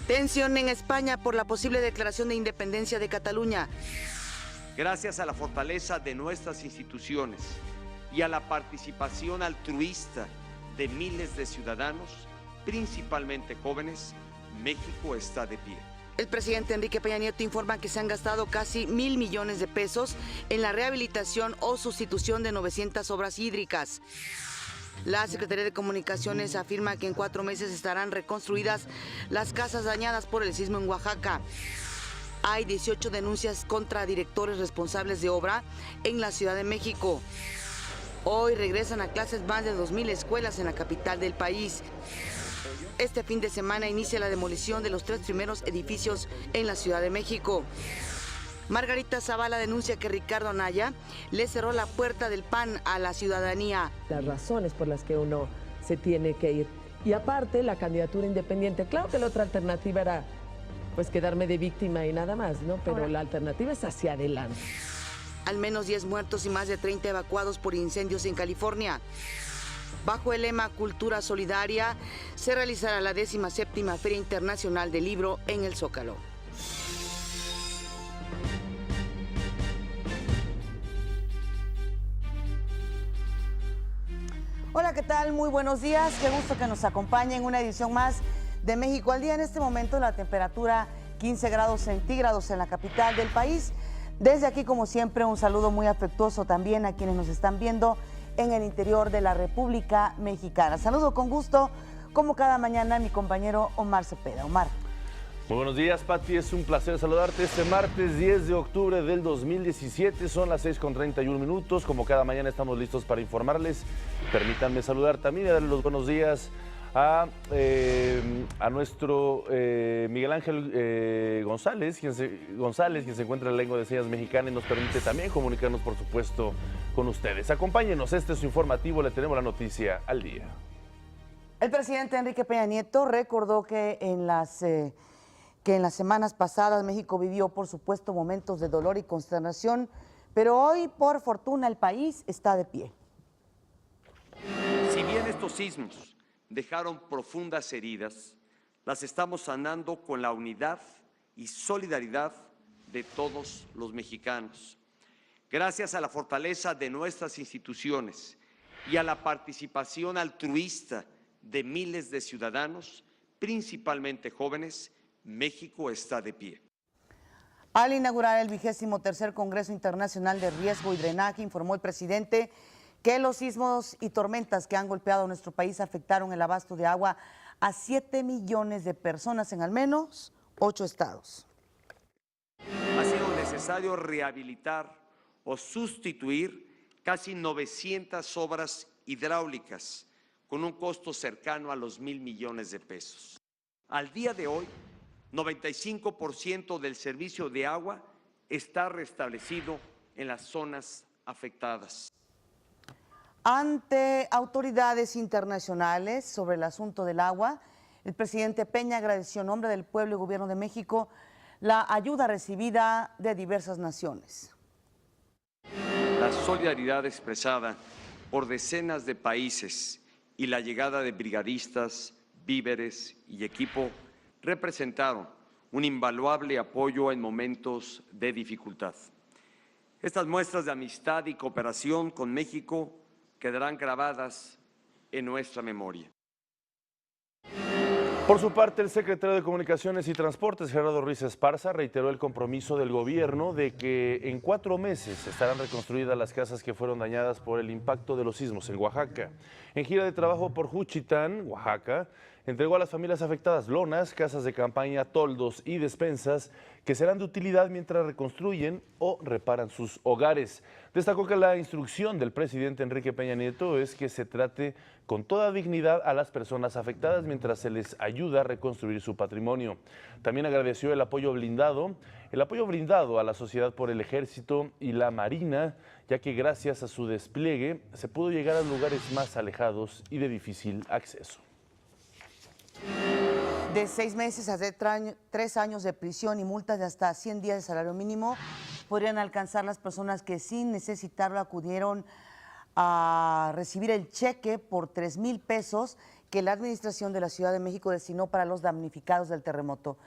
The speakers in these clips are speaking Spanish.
Tensión en España por la posible declaración de independencia de Cataluña. Gracias a la fortaleza de nuestras instituciones y a la participación altruista de miles de ciudadanos, principalmente jóvenes, México está de pie. El presidente Enrique Peña Nieto informa que se han gastado casi 1.000 millones de pesos en la rehabilitación o sustitución de 900 obras hídricas. La Secretaría de Comunicaciones afirma que en 4 meses estarán reconstruidas las casas dañadas por el sismo en Oaxaca. Hay 18 denuncias contra directores responsables de obra en la Ciudad de México. Hoy regresan a clases más de 2.000 escuelas en la capital del país. Este fin de semana inicia la demolición de los 3 primeros edificios en la Ciudad de México. Margarita Zavala denuncia que Ricardo Anaya le cerró la puerta del PAN a la ciudadanía. Las razones por las que uno se tiene que ir. Y aparte, la candidatura independiente. Claro que la otra alternativa era pues quedarme de víctima y nada más, ¿no? Pero la alternativa es hacia adelante. Al menos 10 muertos y más de 30 evacuados por incendios en California. Bajo el lema Cultura Solidaria, se realizará la 17ª Feria Internacional del Libro en el Zócalo. Hola, ¿qué tal? Muy buenos días. Qué gusto que nos acompañen en una edición más de México al Día. En este momento la temperatura 15 grados centígrados en la capital del país. Desde aquí, como siempre, un saludo muy afectuoso también a quienes nos están viendo en el interior de la República Mexicana. Saludo con gusto, como cada mañana, a mi compañero Omar Cepeda. Omar. Muy buenos días, Pati. Es un placer saludarte este martes 10 de octubre del 2017. Son las 6:31 minutos. Como cada mañana estamos listos para informarles. Permítanme saludar también y darle los buenos días a nuestro Miguel Ángel González, quien se encuentra en la lengua de señas mexicana y nos permite también comunicarnos, por supuesto, con ustedes. Acompáñenos, este es su informativo, le tenemos la noticia al día. El presidente Enrique Peña Nieto recordó que en las semanas pasadas México vivió, por supuesto, momentos de dolor y consternación, pero hoy, por fortuna, el país está de pie. Si bien estos sismos dejaron profundas heridas, las estamos sanando con la unidad y solidaridad de todos los mexicanos. Gracias a la fortaleza de nuestras instituciones y a la participación altruista de miles de ciudadanos, principalmente jóvenes, México está de pie. Al inaugurar el 23º Congreso Internacional de Riesgo y Drenaje, informó el presidente que los sismos y tormentas que han golpeado a nuestro país afectaron el abasto de agua a 7 millones de personas en al menos 8 estados. Ha sido necesario rehabilitar o sustituir casi 900 obras hidráulicas con un costo cercano a los 1.000 millones de pesos. Al día de hoy, 95% del servicio de agua está restablecido en las zonas afectadas. Ante autoridades internacionales sobre el asunto del agua, el presidente Peña agradeció en nombre del pueblo y gobierno de México la ayuda recibida de diversas naciones. La solidaridad expresada por decenas de países y la llegada de brigadistas, víveres y equipo representaron un invaluable apoyo en momentos de dificultad. Estas muestras de amistad y cooperación con México quedarán grabadas en nuestra memoria. Por su parte, el secretario de Comunicaciones y Transportes, Gerardo Ruiz Esparza, reiteró el compromiso del gobierno de que en 4 meses estarán reconstruidas las casas que fueron dañadas por el impacto de los sismos en Oaxaca. En gira de trabajo por Juchitán, Oaxaca, entregó a las familias afectadas lonas, casas de campaña, toldos y despensas que serán de utilidad mientras reconstruyen o reparan sus hogares. Destacó que la instrucción del presidente Enrique Peña Nieto es que se trate con toda dignidad a las personas afectadas mientras se les ayuda a reconstruir su patrimonio. También agradeció el apoyo brindado a la sociedad por el Ejército y la Marina, ya que gracias a su despliegue se pudo llegar a lugares más alejados y de difícil acceso. De 6 meses a 3 años de prisión y multas de hasta 100 días de salario mínimo podrían alcanzar las personas que sin necesitarlo acudieron a recibir el cheque por 3,000 pesos que la Administración de la Ciudad de México destinó para los damnificados del terremoto.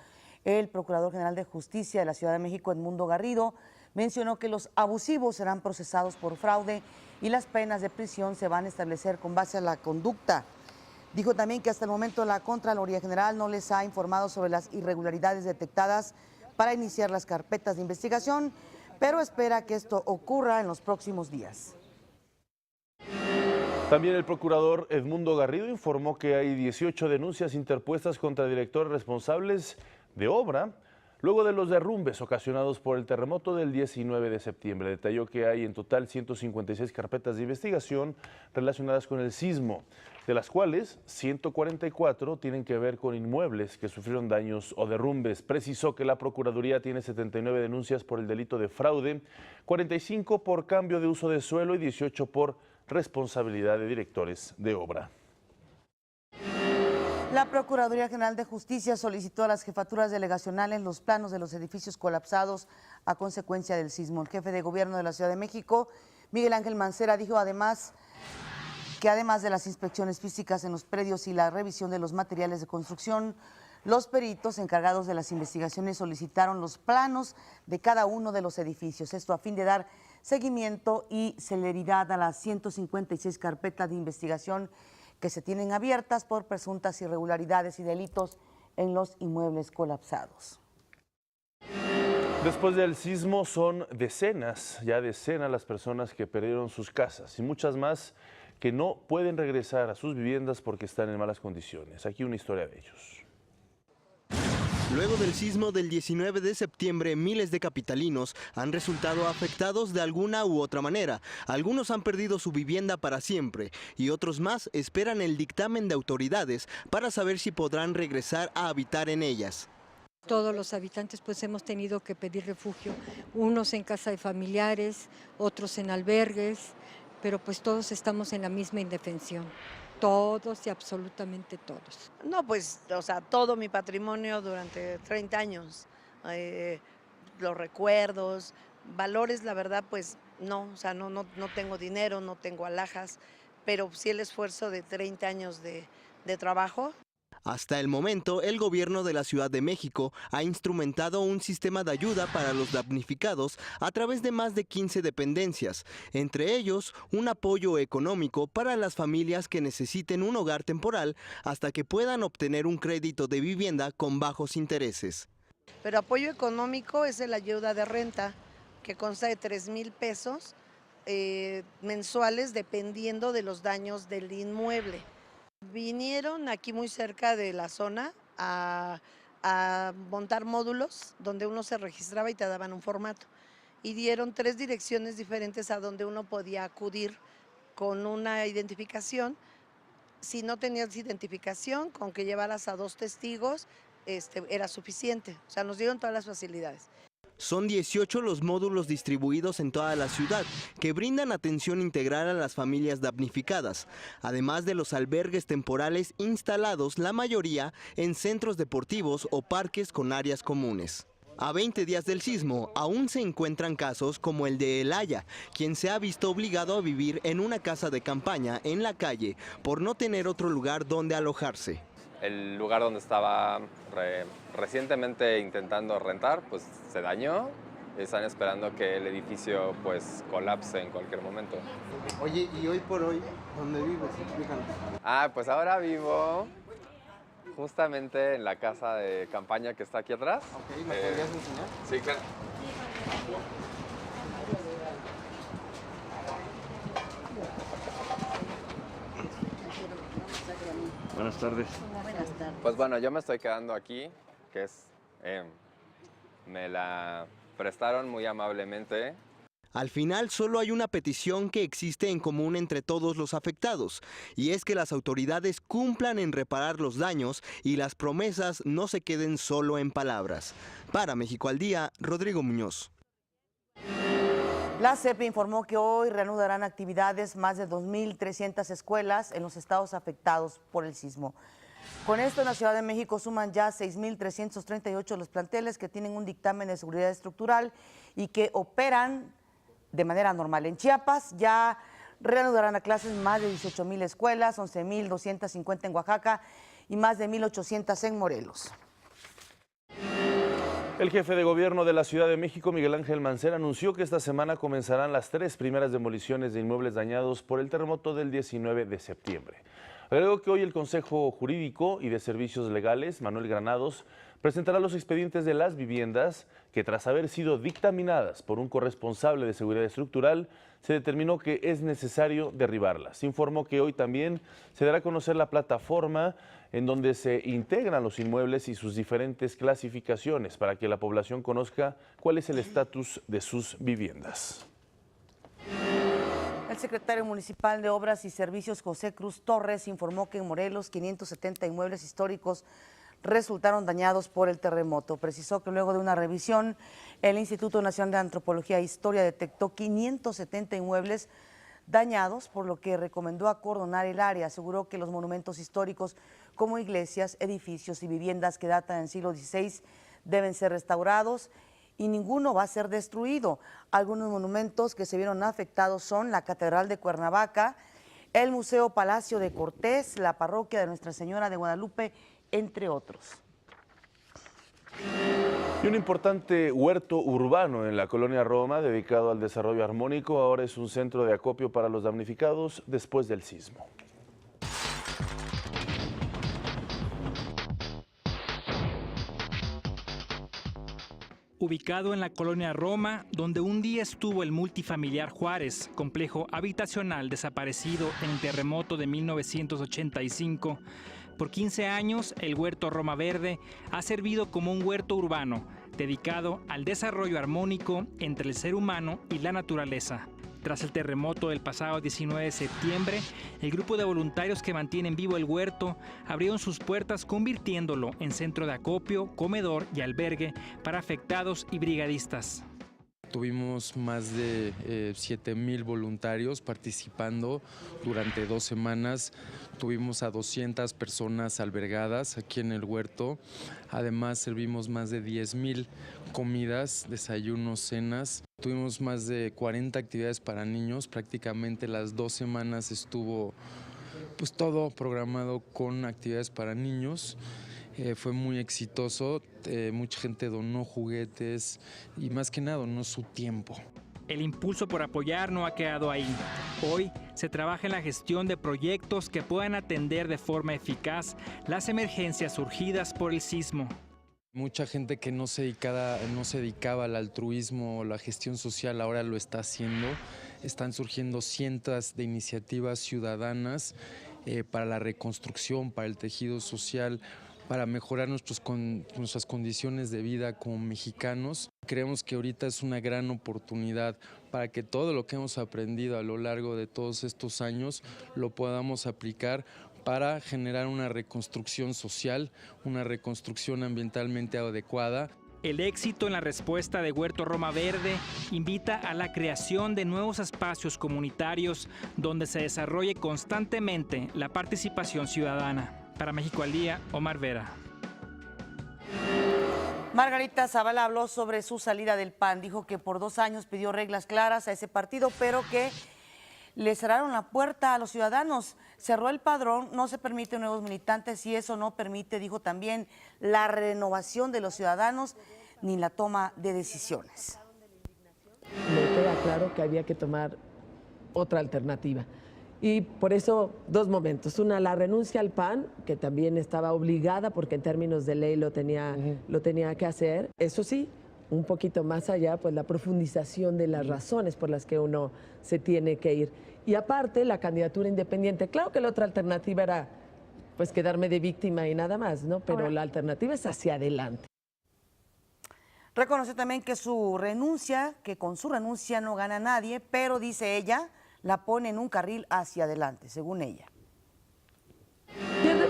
El Procurador General de Justicia de la Ciudad de México, Edmundo Garrido, mencionó que los abusivos serán procesados por fraude y las penas de prisión se van a establecer con base a la conducta. Dijo también que hasta el momento la Contraloría General no les ha informado sobre las irregularidades detectadas para iniciar las carpetas de investigación, pero espera que esto ocurra en los próximos días. También el procurador Edmundo Garrido informó que hay 18 denuncias interpuestas contra directores responsables de obra luego de los derrumbes ocasionados por el terremoto del 19 de septiembre. Detalló que hay en total 156 carpetas de investigación relacionadas con el sismo, de las cuales 144 tienen que ver con inmuebles que sufrieron daños o derrumbes. Precisó que la Procuraduría tiene 79 denuncias por el delito de fraude, 45 por cambio de uso de suelo y 18 por responsabilidad de directores de obra. La Procuraduría General de Justicia solicitó a las jefaturas delegacionales los planos de los edificios colapsados a consecuencia del sismo. El jefe de gobierno de la Ciudad de México, Miguel Ángel Mancera, dijo además de las inspecciones físicas en los predios y la revisión de los materiales de construcción, los peritos encargados de las investigaciones solicitaron los planos de cada uno de los edificios. Esto a fin de dar seguimiento y celeridad a las 156 carpetas de investigación que se tienen abiertas por presuntas irregularidades y delitos en los inmuebles colapsados. Después del sismo son decenas las personas que perdieron sus casas y muchas más que no pueden regresar a sus viviendas porque están en malas condiciones. Aquí una historia de ellos. Luego del sismo del 19 de septiembre, miles de capitalinos han resultado afectados de alguna u otra manera. Algunos han perdido su vivienda para siempre y otros más esperan el dictamen de autoridades para saber si podrán regresar a habitar en ellas. Todos los habitantes pues hemos tenido que pedir refugio, unos en casa de familiares, otros en albergues, pero pues todos estamos en la misma indefensión. Todos y absolutamente todos. No, pues, o sea, todo mi patrimonio durante 30 años, los recuerdos, valores, la verdad, pues no, o sea, no tengo dinero, no tengo alhajas, pero sí el esfuerzo de 30 años de trabajo. Hasta el momento, el gobierno de la Ciudad de México ha instrumentado un sistema de ayuda para los damnificados a través de más de 15 dependencias, entre ellos un apoyo económico para las familias que necesiten un hogar temporal hasta que puedan obtener un crédito de vivienda con bajos intereses. Pero apoyo económico es la ayuda de renta, que consta de 3,000 pesos mensuales dependiendo de los daños del inmueble. Vinieron aquí muy cerca de la zona a montar módulos donde uno se registraba y te daban un formato. Y dieron 3 direcciones diferentes a donde uno podía acudir con una identificación. Si no tenías identificación, con que llevaras a 2 testigos, era suficiente. O sea, nos dieron todas las facilidades. Son 18 los módulos distribuidos en toda la ciudad que brindan atención integral a las familias damnificadas, además de los albergues temporales instalados, la mayoría en centros deportivos o parques con áreas comunes. A 20 días del sismo, aún se encuentran casos como el de Elaya, quien se ha visto obligado a vivir en una casa de campaña en la calle por no tener otro lugar donde alojarse. El lugar donde estaba recientemente intentando rentar, pues se dañó. Están esperando que el edificio pues colapse en cualquier momento. Oye, y hoy por hoy, ¿dónde vives? Explícanos. Pues ahora vivo justamente en la casa de campaña que está aquí atrás. Ok, ¿me podrías enseñar? Sí, claro. Buenas tardes. Buenas tardes. Pues bueno, yo me estoy quedando aquí, que es... me la prestaron muy amablemente. Al final solo hay una petición que existe en común entre todos los afectados, y es que las autoridades cumplan en reparar los daños y las promesas no se queden solo en palabras. Para México al Día, Rodrigo Muñoz. La CEP informó que hoy reanudarán actividades más de 2,300 escuelas en los estados afectados por el sismo. Con esto, en la Ciudad de México suman ya 6,338 los planteles que tienen un dictamen de seguridad estructural y que operan de manera normal. En Chiapas ya reanudarán a clases más de 18,000 escuelas, 11,250 en Oaxaca y más de 1,800 en Morelos. El jefe de gobierno de la Ciudad de México, Miguel Ángel Mancera, anunció que esta semana comenzarán las 3 primeras demoliciones de inmuebles dañados por el terremoto del 19 de septiembre. Agregó que hoy el Consejo Jurídico y de Servicios Legales, Manuel Granados, presentará los expedientes de las viviendas que, tras haber sido dictaminadas por un corresponsable de seguridad estructural, se determinó que es necesario derribarlas. Informó que hoy también se dará a conocer la plataforma en donde se integran los inmuebles y sus diferentes clasificaciones para que la población conozca cuál es el estatus de sus viviendas. El secretario municipal de Obras y Servicios, José Cruz Torres, informó que en Morelos 570 inmuebles históricos resultaron dañados por el terremoto. Precisó que luego de una revisión, el Instituto Nacional de Antropología e Historia detectó 570 inmuebles dañados, por lo que recomendó acordonar el área. Aseguró que los monumentos históricos como iglesias, edificios y viviendas que datan del siglo XVI deben ser restaurados y ninguno va a ser destruido. Algunos monumentos que se vieron afectados son la Catedral de Cuernavaca, el Museo Palacio de Cortés, la Parroquia de Nuestra Señora de Guadalupe, entre otros. Y un importante huerto urbano en la colonia Roma, dedicado al desarrollo armónico, ahora es un centro de acopio para los damnificados después del sismo. Ubicado en la colonia Roma, donde un día estuvo el multifamiliar Juárez, complejo habitacional desaparecido en el terremoto de 1985, por 15 años el huerto Roma Verde ha servido como un huerto urbano dedicado al desarrollo armónico entre el ser humano y la naturaleza. Tras el terremoto del pasado 19 de septiembre, el grupo de voluntarios que mantienen vivo el huerto abrieron sus puertas convirtiéndolo en centro de acopio, comedor y albergue para afectados y brigadistas. Tuvimos más de 7,000 voluntarios participando durante 2 semanas. Tuvimos a 200 personas albergadas aquí en el huerto. Además, servimos más de 10,000 comidas, desayunos, cenas. Tuvimos más de 40 actividades para niños. Prácticamente las 2 semanas estuvo pues todo programado con actividades para niños. Fue muy exitoso, mucha gente donó juguetes y más que nada donó su tiempo. El impulso por apoyar no ha quedado ahí. Hoy se trabaja en la gestión de proyectos que puedan atender de forma eficaz las emergencias surgidas por el sismo. Mucha gente que no se dedicaba al altruismo o la gestión social ahora lo está haciendo. Están surgiendo cientos de iniciativas ciudadanas para la reconstrucción, para el tejido social, para mejorar nuestras condiciones de vida como mexicanos. Creemos que ahorita es una gran oportunidad para que todo lo que hemos aprendido a lo largo de todos estos años lo podamos aplicar para generar una reconstrucción social, una reconstrucción ambientalmente adecuada. El éxito en la respuesta de Huerto Roma Verde invita a la creación de nuevos espacios comunitarios donde se desarrolle constantemente la participación ciudadana. Para México al Día, Omar Vera. Margarita Zavala habló sobre su salida del PAN. Dijo que por 2 años pidió reglas claras a ese partido, pero que le cerraron la puerta a los ciudadanos. Cerró el padrón, no se permite nuevos militantes y eso no permite, dijo también, la renovación de los ciudadanos ni la toma de decisiones. Me queda claro que había que tomar otra alternativa. Y por eso 2 momentos. Una, la renuncia al PAN, que también estaba obligada porque en términos de ley lo tenía que hacer. Eso sí, un poquito más allá, pues la profundización de las razones por las que uno se tiene que ir. Y aparte, la candidatura independiente. Claro que la otra alternativa era pues quedarme de víctima y nada más, ¿no? Pero la alternativa es hacia adelante. Reconoce también que con su renuncia no gana nadie, pero dice ella, la pone en un carril hacia adelante, según ella.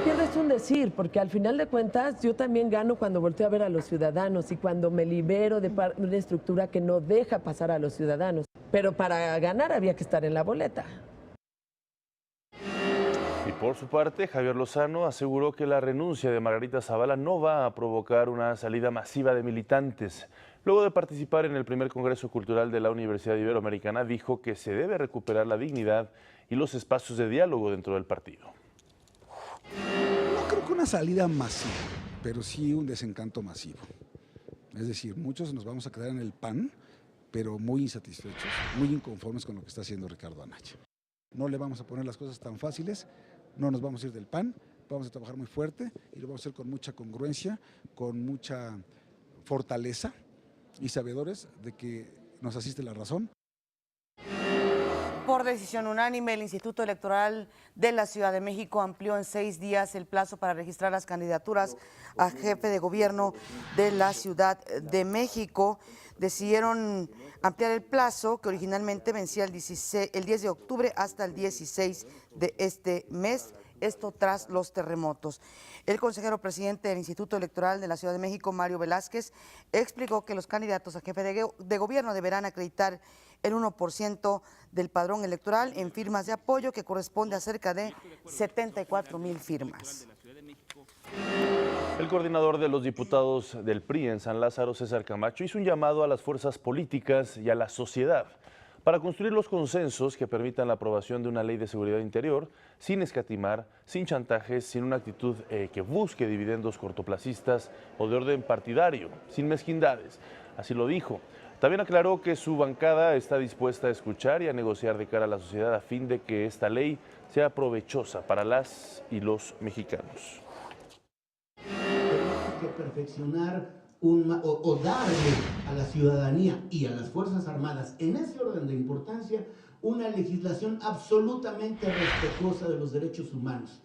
Pierdes un decir, porque al final de cuentas yo también gano cuando volteo a ver a los ciudadanos y cuando me libero de una estructura que no deja pasar a los ciudadanos. Pero para ganar había que estar en la boleta. Y por su parte, Javier Lozano aseguró que la renuncia de Margarita Zavala no va a provocar una salida masiva de militantes. Luego de participar en el primer Congreso Cultural de la Universidad Iberoamericana, dijo que se debe recuperar la dignidad y los espacios de diálogo dentro del partido. No creo que una salida masiva, pero sí un desencanto masivo. Es decir, muchos nos vamos a quedar en el PAN, pero muy insatisfechos, muy inconformes con lo que está haciendo Ricardo Anaya. No le vamos a poner las cosas tan fáciles, no nos vamos a ir del PAN, vamos a trabajar muy fuerte y lo vamos a hacer con mucha congruencia, con mucha fortaleza y sabedores de que nos asiste la razón. Por decisión unánime, el Instituto Electoral de la Ciudad de México amplió en 6 días el plazo para registrar las candidaturas a jefe de gobierno de la Ciudad de México. Decidieron ampliar el plazo, que originalmente vencía el 10 de octubre hasta el 16 de este mes, esto tras los terremotos. El consejero presidente del Instituto Electoral de la Ciudad de México, Mario Velázquez, explicó que los candidatos a jefe de gobierno deberán acreditar el 1% del padrón electoral en firmas de apoyo, que corresponde a cerca de 74,000 firmas. El coordinador de los diputados del PRI en San Lázaro, César Camacho, hizo un llamado a las fuerzas políticas y a la sociedad para construir los consensos que permitan la aprobación de una ley de seguridad interior sin escatimar, sin chantajes, sin una actitud que busque dividendos cortoplacistas o de orden partidario, sin mezquindades. Así lo dijo. También aclaró que su bancada está dispuesta a escuchar y a negociar de cara a la sociedad a fin de que esta ley sea provechosa para las y los mexicanos. Tenemos que perfeccionar o darle a la ciudadanía y a las Fuerzas Armadas, en ese orden de importancia, una legislación absolutamente respetuosa de los derechos humanos.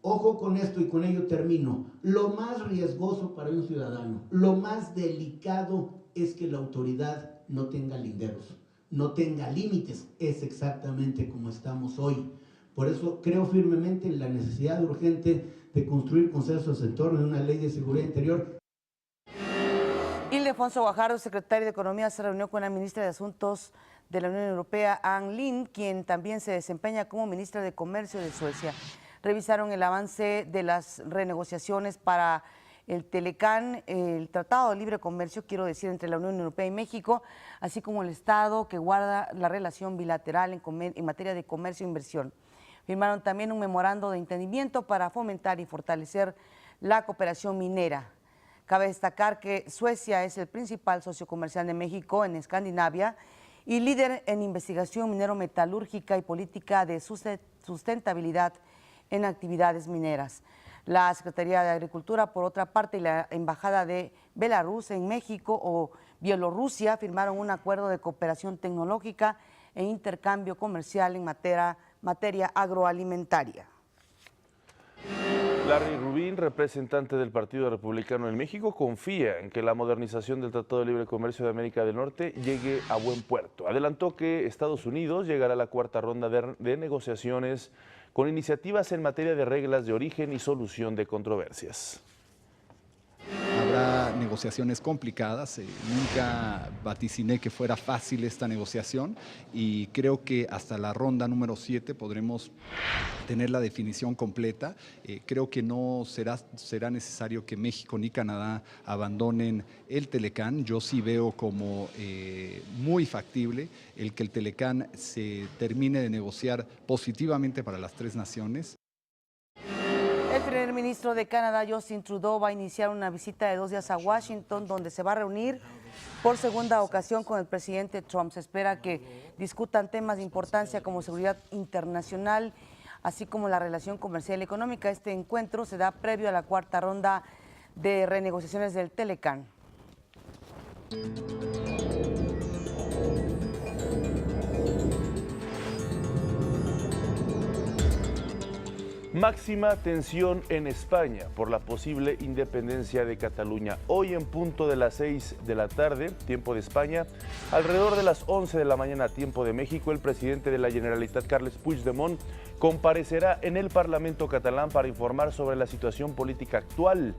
Ojo con esto y con ello termino. Lo más riesgoso para un ciudadano, lo más delicado es que la autoridad no tenga linderos, no tenga límites. Es exactamente como estamos hoy. Por eso creo firmemente en la necesidad urgente de construir consensos en torno a una ley de seguridad interior. Ildefonso Guajardo, secretario de Economía, se reunió con la ministra de Asuntos de la Unión Europea, Ann Linde, quien también se desempeña como ministra de Comercio de Suecia. Revisaron el avance de las renegociaciones para el Telecán, el Tratado de Libre Comercio, quiero decir, entre la Unión Europea y México, así como el Estado que guarda la relación bilateral en materia de comercio e inversión. Firmaron también un memorando de entendimiento para fomentar y fortalecer la cooperación minera. Cabe destacar que Suecia es el principal socio comercial de México en Escandinavia y líder en investigación minero-metalúrgica y política de sustentabilidad en actividades mineras. La Secretaría de Agricultura, por otra parte, y la Embajada de Belarus en México o Bielorrusia firmaron un acuerdo de cooperación tecnológica e intercambio comercial en materia agroalimentaria. Larry Rubin, representante del Partido Republicano en México, confía en que la modernización del Tratado de Libre Comercio de América del Norte llegue a buen puerto. Adelantó que Estados Unidos llegará a la cuarta ronda de negociaciones con iniciativas en materia de reglas de origen y solución de controversias. Habrá negociaciones complicadas, nunca vaticiné que fuera fácil esta negociación y creo que hasta la ronda número 7 podremos tener la definición completa. Creo que no será necesario que México ni Canadá abandonen el Telecán. Yo sí veo como muy factible el que el Telecán se termine de negociar positivamente para las tres naciones. El primer ministro de Canadá, Justin Trudeau, va a iniciar una visita de 2 días a Washington, donde se va a reunir por segunda ocasión con el presidente Trump. Se espera que discutan temas de importancia como seguridad internacional, así como la relación comercial y económica. Este encuentro se da previo a la cuarta ronda de renegociaciones del Telecán. Máxima tensión en España por la posible independencia de Cataluña. Hoy en punto de las 6 de la tarde, tiempo de España, alrededor de las 11 de la mañana, tiempo de México, el presidente de la Generalitat, Carles Puigdemont, comparecerá en el Parlamento catalán para informar sobre la situación política actual.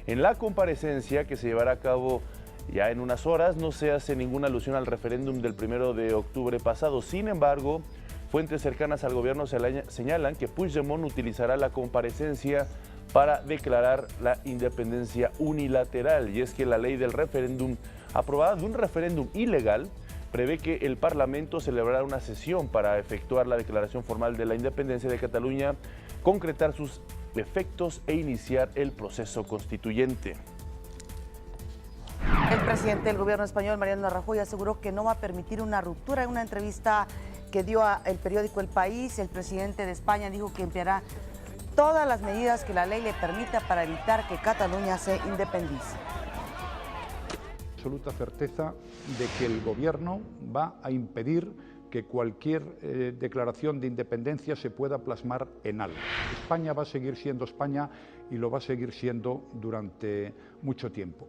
En la comparecencia, que se llevará a cabo ya en unas horas, no se hace ninguna alusión al referéndum del 1 de octubre pasado. Sin embargo, Fuentes cercanas al gobierno señalan que Puigdemont utilizará la comparecencia para declarar la independencia unilateral. Y es que la ley del referéndum, aprobada de un referéndum ilegal, prevé que el Parlamento celebrará una sesión para efectuar la declaración formal de la independencia de Cataluña, concretar sus efectos e iniciar el proceso constituyente. El presidente del gobierno español, Mariano Rajoy, aseguró que no va a permitir una ruptura. En una entrevista que dio al periódico El País, el presidente de España dijo que empleará todas las medidas que la ley le permita para evitar que Cataluña se independice. Absoluta certeza de que el gobierno va a impedir que cualquier declaración de independencia se pueda plasmar en algo. España va a seguir siendo España y lo va a seguir siendo durante mucho tiempo.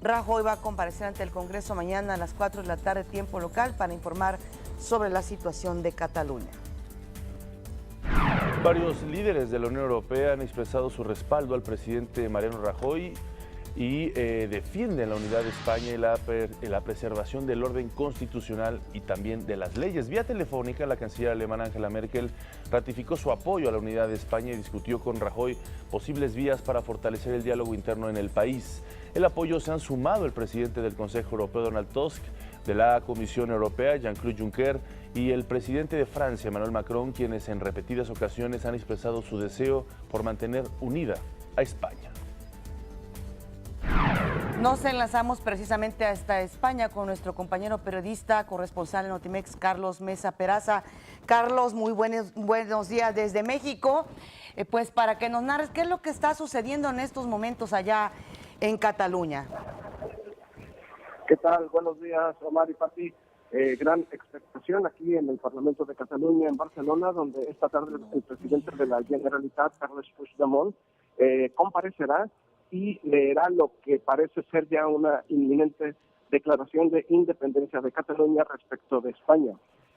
Rajoy va a comparecer ante el Congreso mañana a las 4 de la tarde, tiempo local, para informar sobre la situación de Cataluña. Varios líderes de la Unión Europea han expresado su respaldo al presidente Mariano Rajoy y defienden la unidad de España y la preservación del orden constitucional y también de las leyes. Vía telefónica, la canciller alemana Angela Merkel ratificó su apoyo a la unidad de España y discutió con Rajoy posibles vías para fortalecer el diálogo interno en el país. El apoyo se han sumado el presidente del Consejo Europeo, Donald Tusk, de la Comisión Europea, Jean-Claude Juncker, y el presidente de Francia, Emmanuel Macron, quienes en repetidas ocasiones han expresado su deseo por mantener unida a España. Nos enlazamos precisamente hasta España con nuestro compañero periodista, corresponsal en Notimex, Carlos Mesa Peraza. Carlos, muy buenos días desde México. Pues para que nos narres qué es lo que está sucediendo en estos momentos allá en Cataluña. ¿Qué tal? Buenos días, Omar y Pati. Gran expectación aquí en el Parlamento de Cataluña, en Barcelona, donde esta tarde el presidente de la Generalitat, Carles Puigdemont, comparecerá y leerá lo que parece ser ya una inminente declaración de independencia de Cataluña respecto de España.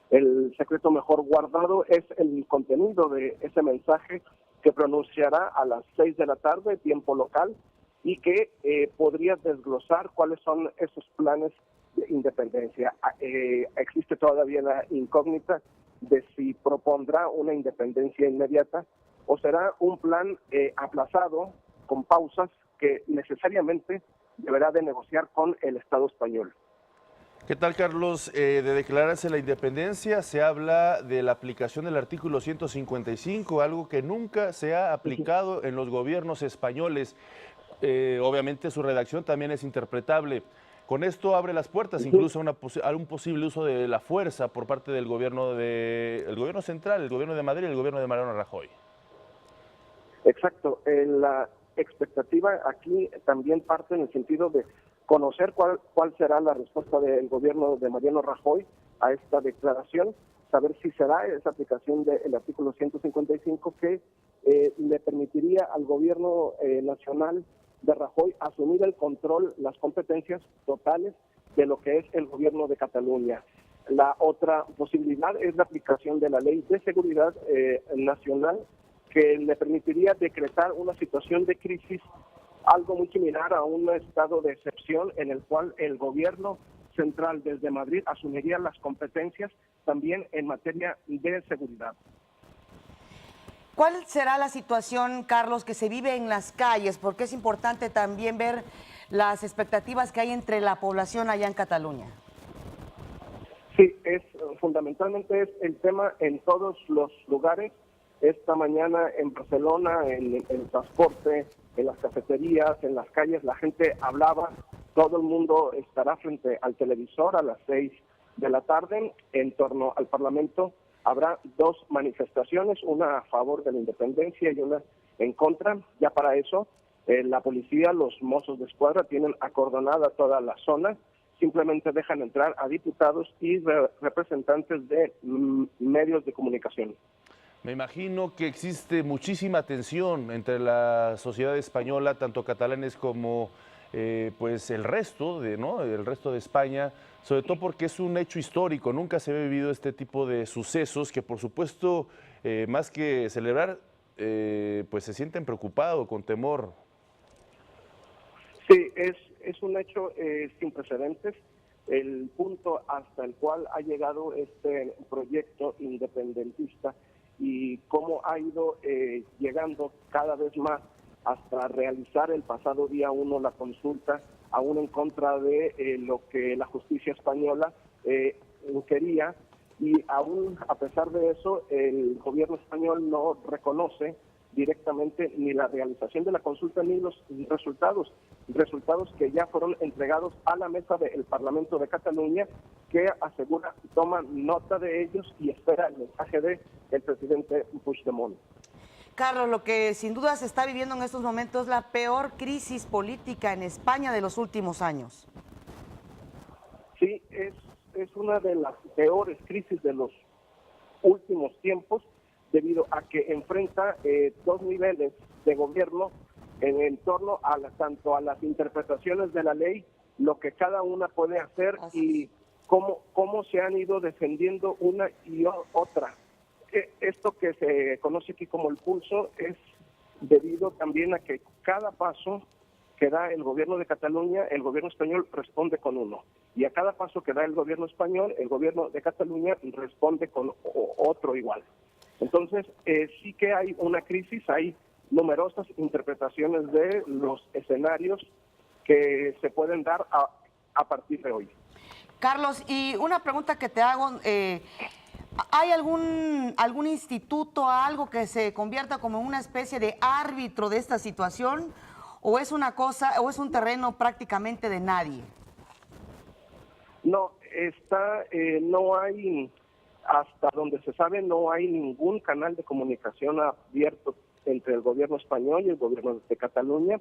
El secreto mejor guardado es el contenido de ese mensaje que pronunciará a las 6 de la tarde, tiempo local, y que podría desglosar cuáles son esos planes de independencia. Existe todavía la incógnita de si propondrá una independencia inmediata o será un plan aplazado, con pausas, que necesariamente deberá de negociar con el Estado español. ¿Qué tal, Carlos? De declararse la independencia se habla de la aplicación del artículo 155, algo que nunca se ha aplicado en los gobiernos españoles. Obviamente su redacción también es interpretable. Con esto abre las puertas incluso a un posible uso de la fuerza por parte del gobierno central, el gobierno de Madrid y el gobierno de Mariano Rajoy. Exacto. La expectativa aquí también parte en el sentido de conocer cuál será la respuesta del gobierno de Mariano Rajoy a esta declaración, saber si será esa aplicación del artículo 155 que le permitiría al gobierno nacional de Rajoy asumir el control, las competencias totales de lo que es el gobierno de Cataluña. La otra posibilidad es la aplicación de la Ley de Seguridad Nacional, que le permitiría decretar una situación de crisis, algo muy similar a un estado de excepción en el cual el gobierno central desde Madrid asumiría las competencias también en materia de seguridad. ¿Cuál será la situación, Carlos, que se vive en las calles? Porque es importante también ver las expectativas que hay entre la población allá en Cataluña. Sí, fundamentalmente es el tema en todos los lugares. Esta mañana en Barcelona, en el transporte, en las cafeterías, en las calles, la gente hablaba. Todo el mundo estará frente al televisor a las 6 de la tarde. En torno al Parlamento habrá dos manifestaciones, una a favor de la independencia y una en contra. Ya para eso, la policía, los mozos de escuadra tienen acordonada toda la zona. Simplemente dejan entrar a diputados y representantes de medios de comunicación. Me imagino que existe muchísima tensión entre la sociedad española, tanto catalanes como pues el resto de España, sobre todo porque es un hecho histórico. Nunca se había vivido este tipo de sucesos que, por supuesto, más que celebrar, pues se sienten preocupados, con temor. Sí, es un hecho sin precedentes. el punto hasta el cual ha llegado este proyecto independentista y cómo ha ido llegando cada vez más hasta realizar el pasado día 1 la consulta, aún en contra de lo que la justicia española quería, y aún a pesar de eso el gobierno español no reconoce directamente ni la realización de la consulta ni los resultados que ya fueron entregados a la mesa del Parlamento de Cataluña, que asegura, toma nota de ellos y espera el mensaje del presidente Puigdemont. Carlos, lo que sin duda se está viviendo en estos momentos es la peor crisis política en España de los últimos años. Sí, es una de las peores crisis de los últimos tiempos, debido a que enfrenta dos niveles de gobierno en torno a tanto a las interpretaciones de la ley, lo que cada una puede hacer y cómo se han ido defendiendo una y otra. Esto que se conoce aquí como el pulso es debido también a que cada paso que da el gobierno de Cataluña, el gobierno español responde con uno. Y a cada paso que da el gobierno español, el gobierno de Cataluña responde con otro igual. Entonces, sí que hay una crisis, hay numerosas interpretaciones de los escenarios que se pueden dar a partir de hoy. Carlos, y una pregunta que te hago, ¿hay algún instituto, algo que se convierta como una especie de árbitro de esta situación? ¿O es una cosa, o es un terreno prácticamente de nadie? No, no hay, hasta donde se sabe, no hay ningún canal de comunicación abierto entre el gobierno español y el gobierno de Cataluña.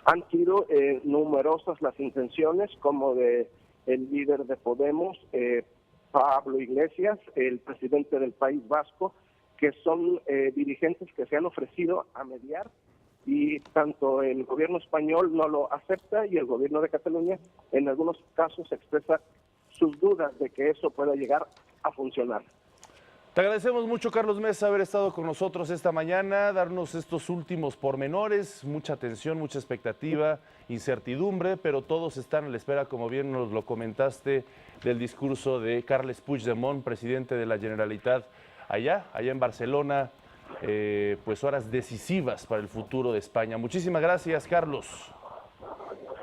Han sido numerosas las intenciones, como de el líder de Podemos, Pablo Iglesias, el presidente del País Vasco, que son dirigentes que se han ofrecido a mediar, y tanto el gobierno español no lo acepta y el gobierno de Cataluña en algunos casos expresa sus dudas de que eso pueda llegar a funcionar. Te agradecemos mucho, Carlos Mesa, haber estado con nosotros esta mañana, darnos estos últimos pormenores, mucha tensión, mucha expectativa, incertidumbre, pero todos están a la espera, como bien nos lo comentaste, del discurso de Carles Puigdemont, presidente de la Generalitat, allá en Barcelona, pues horas decisivas para el futuro de España. Muchísimas gracias, Carlos.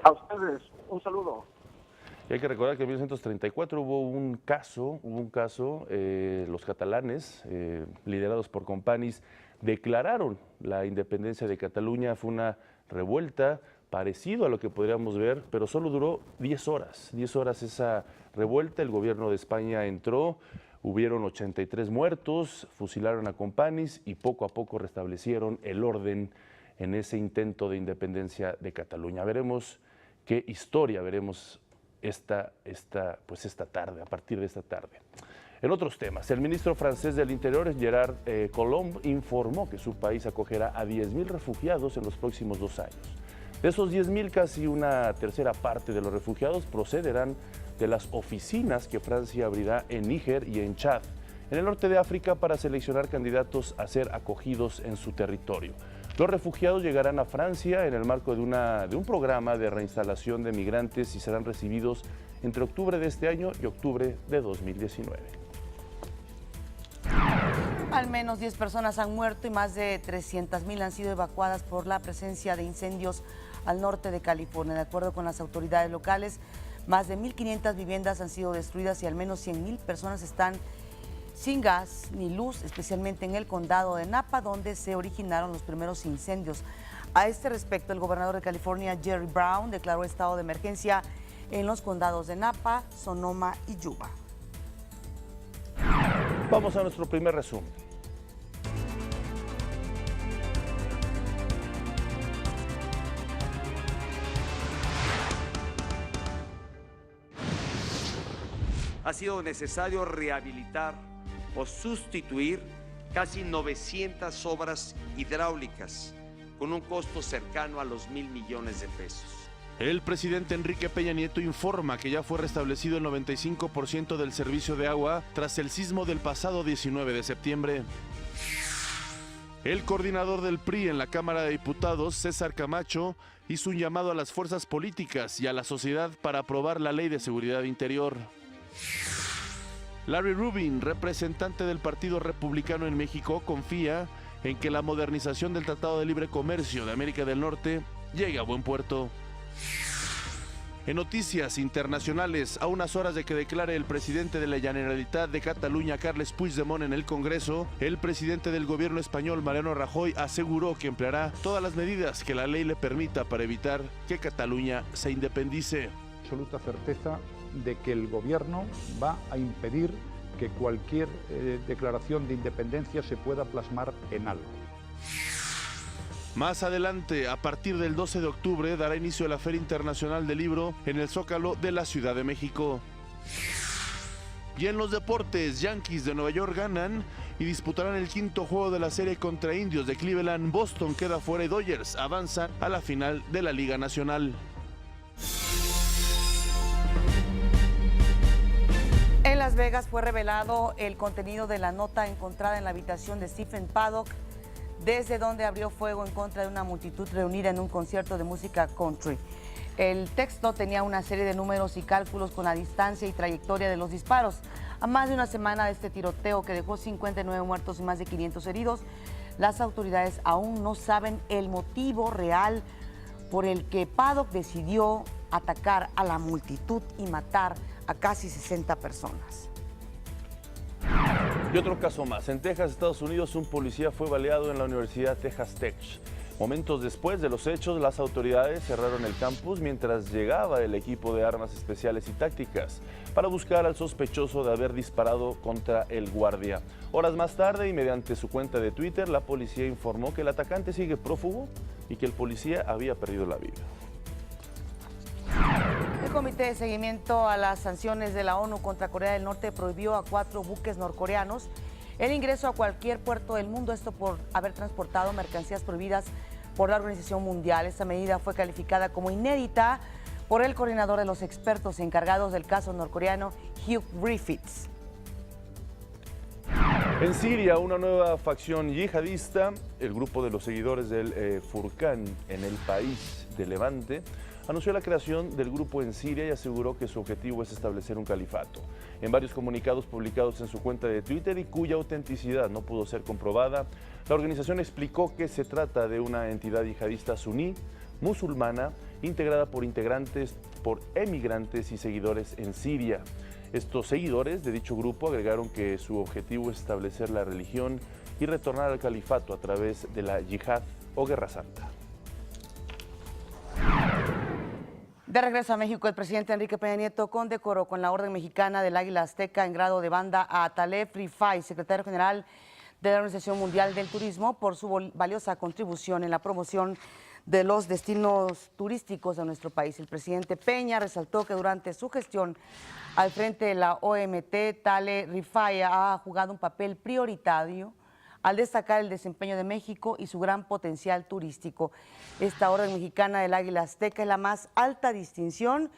A ustedes, un saludo. Y hay que recordar que en 1934 hubo un caso, los catalanes, liderados por Companys, declararon la independencia de Cataluña. Fue una revuelta parecido a lo que podríamos ver, pero solo duró 10 horas esa revuelta. El gobierno de España entró, hubieron 83 muertos, fusilaron a Companys y poco a poco restablecieron el orden en ese intento de independencia de Cataluña. Veremos qué historia veremos esta tarde, a partir de esta tarde. En otros temas, el ministro francés del Interior, Gerard Collomb, informó que su país acogerá a 10.000 refugiados en los próximos 2 años. De esos 10.000, casi una tercera parte de los refugiados procederán de las oficinas que Francia abrirá en Níger y en Chad, en el norte de África, para seleccionar candidatos a ser acogidos en su territorio. Los refugiados llegarán a Francia en el marco de un programa de reinstalación de migrantes y serán recibidos entre octubre de este año y octubre de 2019. Al menos 10 personas han muerto y más de 300.000 han sido evacuadas por la presencia de incendios al norte de California. De acuerdo con las autoridades locales, más de 1.500 viviendas han sido destruidas y al menos 100.000 personas están sin gas ni luz, especialmente en el condado de Napa, donde se originaron los primeros incendios. A este respecto, el gobernador de California, Jerry Brown, declaró estado de emergencia en los condados de Napa, Sonoma y Yuba. Vamos a nuestro primer resumen. Ha sido necesario rehabilitar o sustituir casi 900 obras hidráulicas con un costo cercano a los 1.000 millones de pesos. El presidente Enrique Peña Nieto informa que ya fue restablecido el 95% del servicio de agua tras el sismo del pasado 19 de septiembre. El coordinador del PRI en la Cámara de Diputados, César Camacho, hizo un llamado a las fuerzas políticas y a la sociedad para aprobar la Ley de Seguridad Interior. Larry Rubin, representante del Partido Republicano en México, confía en que la modernización del Tratado de Libre Comercio de América del Norte llegue a buen puerto. En noticias internacionales, a unas horas de que declare el presidente de la Generalitat de Cataluña, Carles Puigdemont, en el Congreso, el presidente del gobierno español, Mariano Rajoy, aseguró que empleará todas las medidas que la ley le permita para evitar que Cataluña se independice. Absoluta certeza de que el gobierno va a impedir que cualquier declaración de independencia se pueda plasmar en algo. Más adelante, a partir del 12 de octubre, dará inicio a la Feria Internacional del Libro en el Zócalo de la Ciudad de México. Y en los deportes, Yankees de Nueva York ganan y disputarán el quinto juego de la serie contra Indios de Cleveland. Boston queda fuera y Dodgers avanzan a la final de la Liga Nacional. En Las Vegas fue revelado el contenido de la nota encontrada en la habitación de Stephen Paddock, desde donde abrió fuego en contra de una multitud reunida en un concierto de música country. El texto tenía una serie de números y cálculos con la distancia y trayectoria de los disparos. A más de una semana de este tiroteo que dejó 59 muertos y más de 500 heridos, las autoridades aún no saben el motivo real por el que Paddock decidió atacar a la multitud y matar a casi 60 personas. Y otro caso más. En Texas, Estados Unidos, un policía fue baleado en la Universidad Texas Tech. Momentos después de los hechos, las autoridades cerraron el campus mientras llegaba el equipo de armas especiales y tácticas para buscar al sospechoso de haber disparado contra el guardia. Horas más tarde y mediante su cuenta de Twitter, la policía informó que el atacante sigue prófugo y que el policía había perdido la vida. El Comité de Seguimiento a las Sanciones de la ONU contra Corea del Norte prohibió a 4 buques norcoreanos el ingreso a cualquier puerto del mundo, esto por haber transportado mercancías prohibidas por la Organización Mundial. Esta medida fue calificada como inédita por el coordinador de los expertos encargados del caso norcoreano, Hugh Griffiths. En Siria, una nueva facción yihadista, el grupo de los seguidores del Furqán en el país de Levante, anunció la creación del grupo en Siria y aseguró que su objetivo es establecer un califato. En varios comunicados publicados en su cuenta de Twitter y cuya autenticidad no pudo ser comprobada, la organización explicó que se trata de una entidad yihadista suní, musulmana, integrada por emigrantes y seguidores en Siria. Estos seguidores de dicho grupo agregaron que su objetivo es establecer la religión y retornar al califato a través de la yihad o guerra santa. De regreso a México, el presidente Enrique Peña Nieto condecoró con la Orden Mexicana del Águila Azteca en grado de banda a Taleb Rifai, secretario general de la Organización Mundial del Turismo, por su valiosa contribución en la promoción de los destinos turísticos de nuestro país. El presidente Peña resaltó que durante su gestión al frente de la OMT, Taleb Rifai ha jugado un papel prioritario al destacar el desempeño de México y su gran potencial turístico. Esta Orden Mexicana del Águila Azteca es la más alta distinción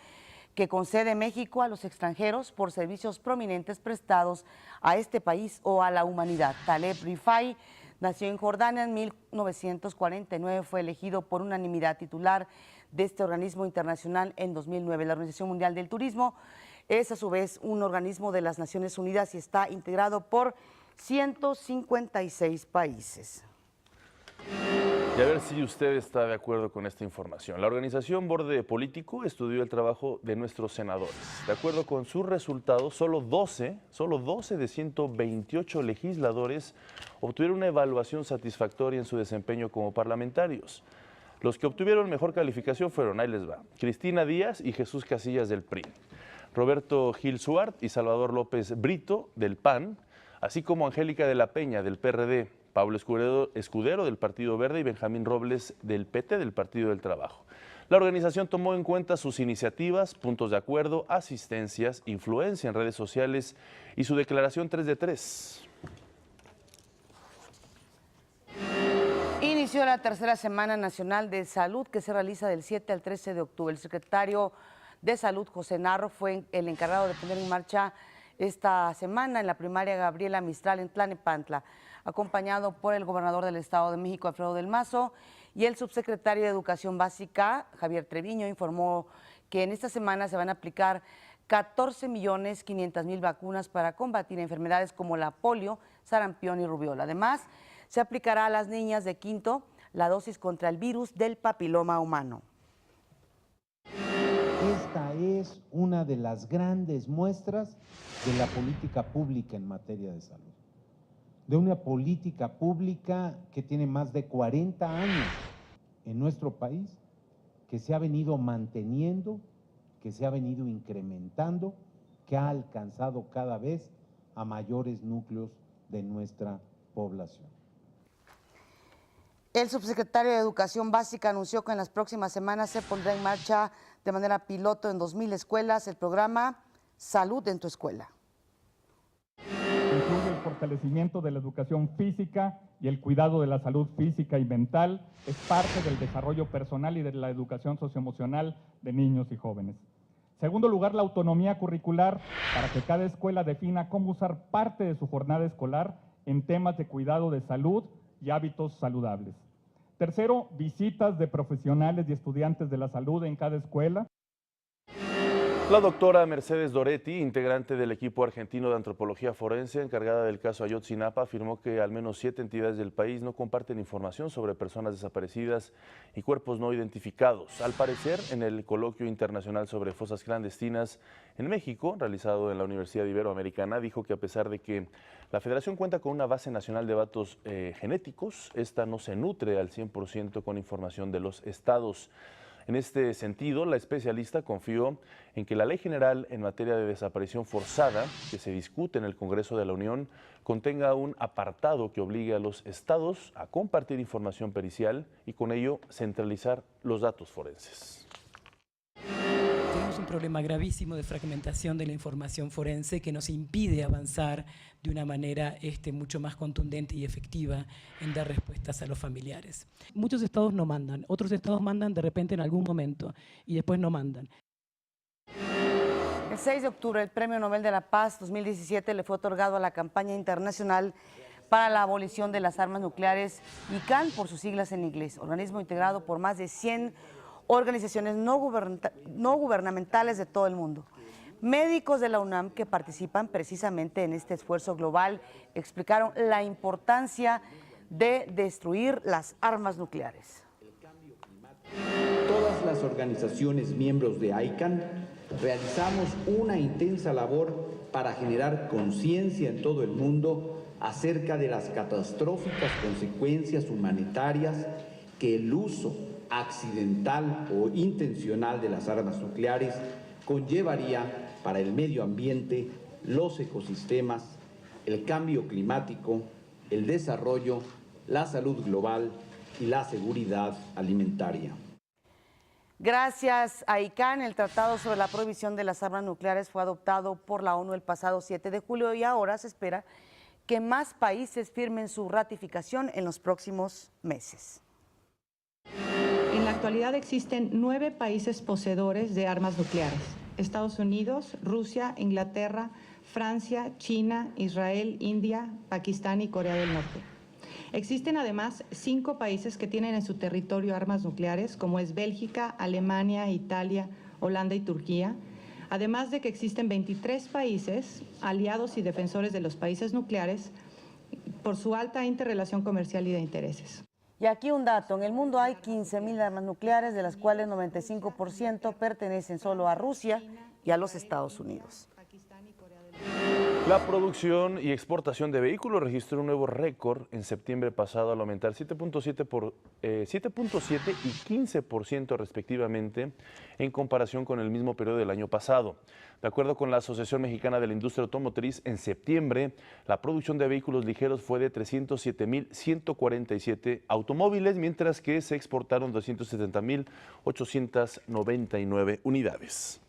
que concede México a los extranjeros por servicios prominentes prestados a este país o a la humanidad. Taleb Rifai nació en Jordania en 1949, fue elegido por unanimidad titular de este organismo internacional en 2009. La Organización Mundial del Turismo es a su vez un organismo de las Naciones Unidas y está integrado por 156 países. Y a ver si usted está de acuerdo con esta información. La organización Borde Político estudió el trabajo de nuestros senadores. De acuerdo con sus resultados, solo 12 de 128 legisladores obtuvieron una evaluación satisfactoria en su desempeño como parlamentarios. Los que obtuvieron mejor calificación fueron, ahí les va, Cristina Díaz y Jesús Casillas del PRI, Roberto Gil Suart y Salvador López Brito del PAN, así como Angélica de la Peña del PRD, Pablo Escudero del Partido Verde y Benjamín Robles del PT del Partido del Trabajo. La organización tomó en cuenta sus iniciativas, puntos de acuerdo, asistencias, influencia en redes sociales y su declaración 3 de 3. Inició la tercera Semana Nacional de Salud que se realiza del 7 al 13 de octubre. El secretario de Salud, José Narro, fue el encargado de poner en marcha esta semana en la primaria Gabriela Mistral en Tlalnepantla, acompañado por el gobernador del Estado de México, Alfredo del Mazo, y el subsecretario de Educación Básica, Javier Treviño, informó que en esta semana se van a aplicar 14.500.000 vacunas para combatir enfermedades como la polio, sarampión y rubiola. Además, se aplicará a las niñas de quinto la dosis contra el virus del papiloma humano. Esta es una de las grandes muestras de la política pública en materia de salud. De una política pública que tiene más de 40 años en nuestro país, que se ha venido manteniendo, que se ha venido incrementando, que ha alcanzado cada vez a mayores núcleos de nuestra población. El subsecretario de Educación Básica anunció que en las próximas semanas se pondrá en marcha de manera piloto en 2.000 escuelas el programa Salud en tu Escuela. Incluye el fortalecimiento de la educación física y el cuidado de la salud física y mental. Es parte del desarrollo personal y de la educación socioemocional de niños y jóvenes. Segundo lugar, la autonomía curricular para que cada escuela defina cómo usar parte de su jornada escolar en temas de cuidado de salud y hábitos saludables. Tercero, visitas de profesionales y estudiantes de la salud en cada escuela. La doctora Mercedes Doretti, integrante del equipo argentino de antropología forense encargada del caso Ayotzinapa, afirmó que al menos 7 entidades del país no comparten información sobre personas desaparecidas y cuerpos no identificados. Al parecer, en el coloquio internacional sobre fosas clandestinas en México, realizado en la Universidad Iberoamericana, dijo que a pesar de que la Federación cuenta con una base nacional de datos genéticos, esta no se nutre al 100% con información de los estados. En este sentido, la especialista confió en que la Ley General en materia de desaparición forzada, que se discute en el Congreso de la Unión, contenga un apartado que obligue a los estados a compartir información pericial y con ello centralizar los datos forenses. Tenemos un problema gravísimo de fragmentación de la información forense que nos impide avanzar de una manera mucho más contundente y efectiva en dar respuestas a los familiares. Muchos estados no mandan, otros estados mandan de repente en algún momento y después no mandan. El 6 de octubre, el Premio Nobel de la Paz 2017 le fue otorgado a la campaña internacional para la abolición de las armas nucleares, ICANN por sus siglas en inglés, organismo integrado por más de 100 organizaciones no gubernamentales de todo el mundo. Médicos de la UNAM que participan precisamente en este esfuerzo global explicaron la importancia de destruir las armas nucleares. Todas las organizaciones miembros de ICANN realizamos una intensa labor para generar conciencia en todo el mundo acerca de las catastróficas consecuencias humanitarias que el uso accidental o intencional de las armas nucleares conllevaría para el medio ambiente, los ecosistemas, el cambio climático, el desarrollo, la salud global y la seguridad alimentaria. Gracias a ICANN, el Tratado sobre la Prohibición de las Armas Nucleares fue adoptado por la ONU el pasado 7 de julio y ahora se espera que más países firmen su ratificación en los próximos meses. En la actualidad existen 9 países poseedores de armas nucleares: Estados Unidos, Rusia, Inglaterra, Francia, China, Israel, India, Pakistán y Corea del Norte. Existen además 5 países que tienen en su territorio armas nucleares, como es Bélgica, Alemania, Italia, Holanda y Turquía, además de que existen 23 países, aliados y defensores de los países nucleares, por su alta interrelación comercial y de intereses. Y aquí un dato, en el mundo hay 15.000 armas nucleares, de las cuales 95% pertenecen solo a Rusia y a los Estados Unidos. La producción y exportación de vehículos registró un nuevo récord en septiembre pasado al aumentar 7.7 y 15% respectivamente en comparación con el mismo periodo del año pasado. De acuerdo con la Asociación Mexicana de la Industria Automotriz, en septiembre la producción de vehículos ligeros fue de 307.147 automóviles, mientras que se exportaron 270.899 unidades.